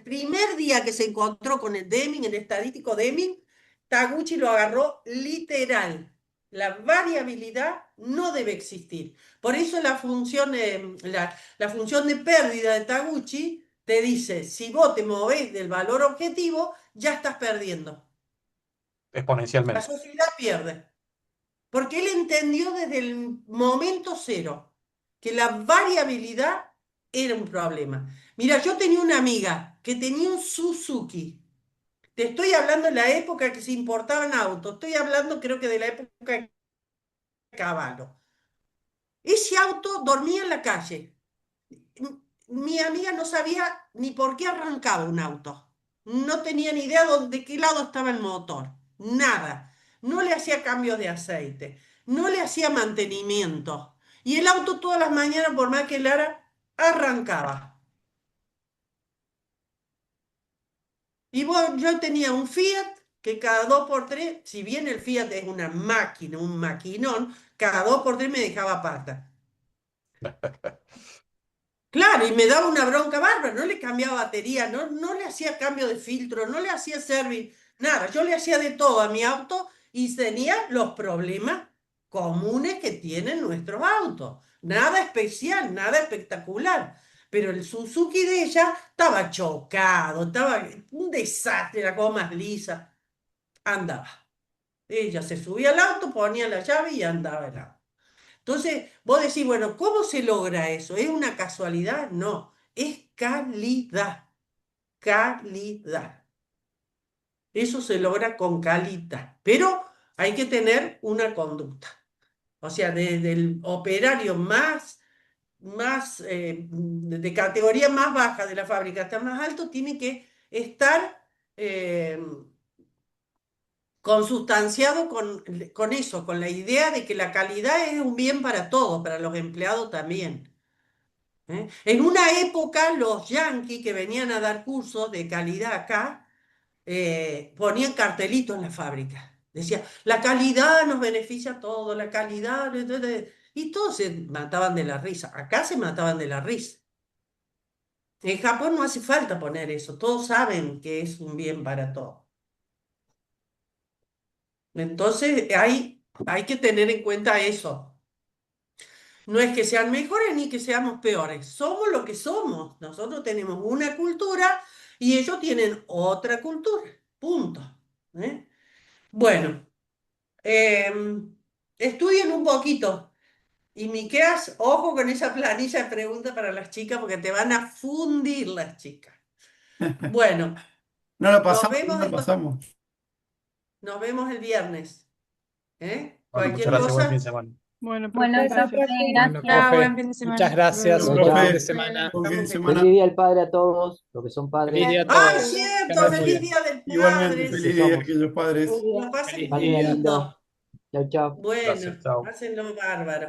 primer día que se encontró con el Deming, el estadístico Deming. Taguchi lo agarró literal. La variabilidad no debe existir. Por eso la función de pérdida de Taguchi te dice, si vos te movés del valor objetivo, ya estás perdiendo. La Exponencialmente. sociedad pierde. Porque él entendió desde el momento cero que la variabilidad era un problema. Mira, yo tenía una amiga que tenía un Suzuki. Te estoy hablando de la época que se importaban autos. Estoy hablando, creo que de la época de Caballo. Ese auto dormía en la calle. Mi amiga no sabía ni por qué arrancaba un auto. No tenía ni idea de qué lado estaba el motor. Nada. No le hacía cambios de aceite. No le hacía mantenimiento. Y el auto todas las mañanas, por más que Lara, arrancaba. Y yo tenía un Fiat que cada 2 por 3, si bien el Fiat es una máquina, un maquinón, cada 2 por 3 me dejaba pata. Claro, y me daba una bronca bárbara, no le cambiaba batería, no le hacía cambio de filtro, no le hacía service, nada, yo le hacía de todo a mi auto y tenía los problemas comunes que tienen nuestros autos. Nada especial, nada espectacular. Pero el Suzuki de ella estaba chocado, estaba un desastre, la goma más lisa. Andaba. Ella se subía al auto, ponía la llave y andaba el auto. Entonces, vos decís, bueno, ¿cómo se logra eso? ¿Es una casualidad? No, es calidad, calidad. Eso se logra con calidad, pero hay que tener una conducta. O sea, desde el operario de categoría más baja de la fábrica hasta más alto, tiene que estar eh, consustanciado con eso, con la idea de que la calidad es un bien para todos, para los empleados también. En una época, los yanquis que venían a dar cursos de calidad acá, ponían cartelitos en la fábrica. Decía, la calidad nos beneficia a todos, la calidad. Y todos se mataban de la risa. Acá se mataban de la risa. En Japón no hace falta poner eso. Todos saben que es un bien para todos. Entonces, hay que tener en cuenta eso. No es que sean mejores ni que seamos peores, somos lo que somos. Nosotros tenemos una cultura y ellos tienen otra cultura. Punto. ¿Eh? Bueno, estudien un poquito. Y Miqueas, ojo con esa planilla de preguntas para las chicas porque te van a fundir las chicas. Bueno, No la nos pasamos, no vemos la pasamos. nos vemos el viernes. Bueno, muchas Cualquier gracias, buen fin de cosa, semana. Bueno, Bueno, profe, eso gracias. fue, Bueno, gracias. Chao, profe, buen fin de semana. muchas gracias. Bueno, Buen fin profe, de semana. buen fin de Estamos semana. Feliz Día del Padre a todos, los que son Feliz padres. día a ¡Ah, todos. Que cierto! anden muy ¡Feliz bien. Día del Igualmente, Padre! Así feliz día, somos. aquellos padres. Lo pasen Pásenla lindo. lindo. Chau, chau. Gracias, Bueno, chao. pásenlo bárbaro.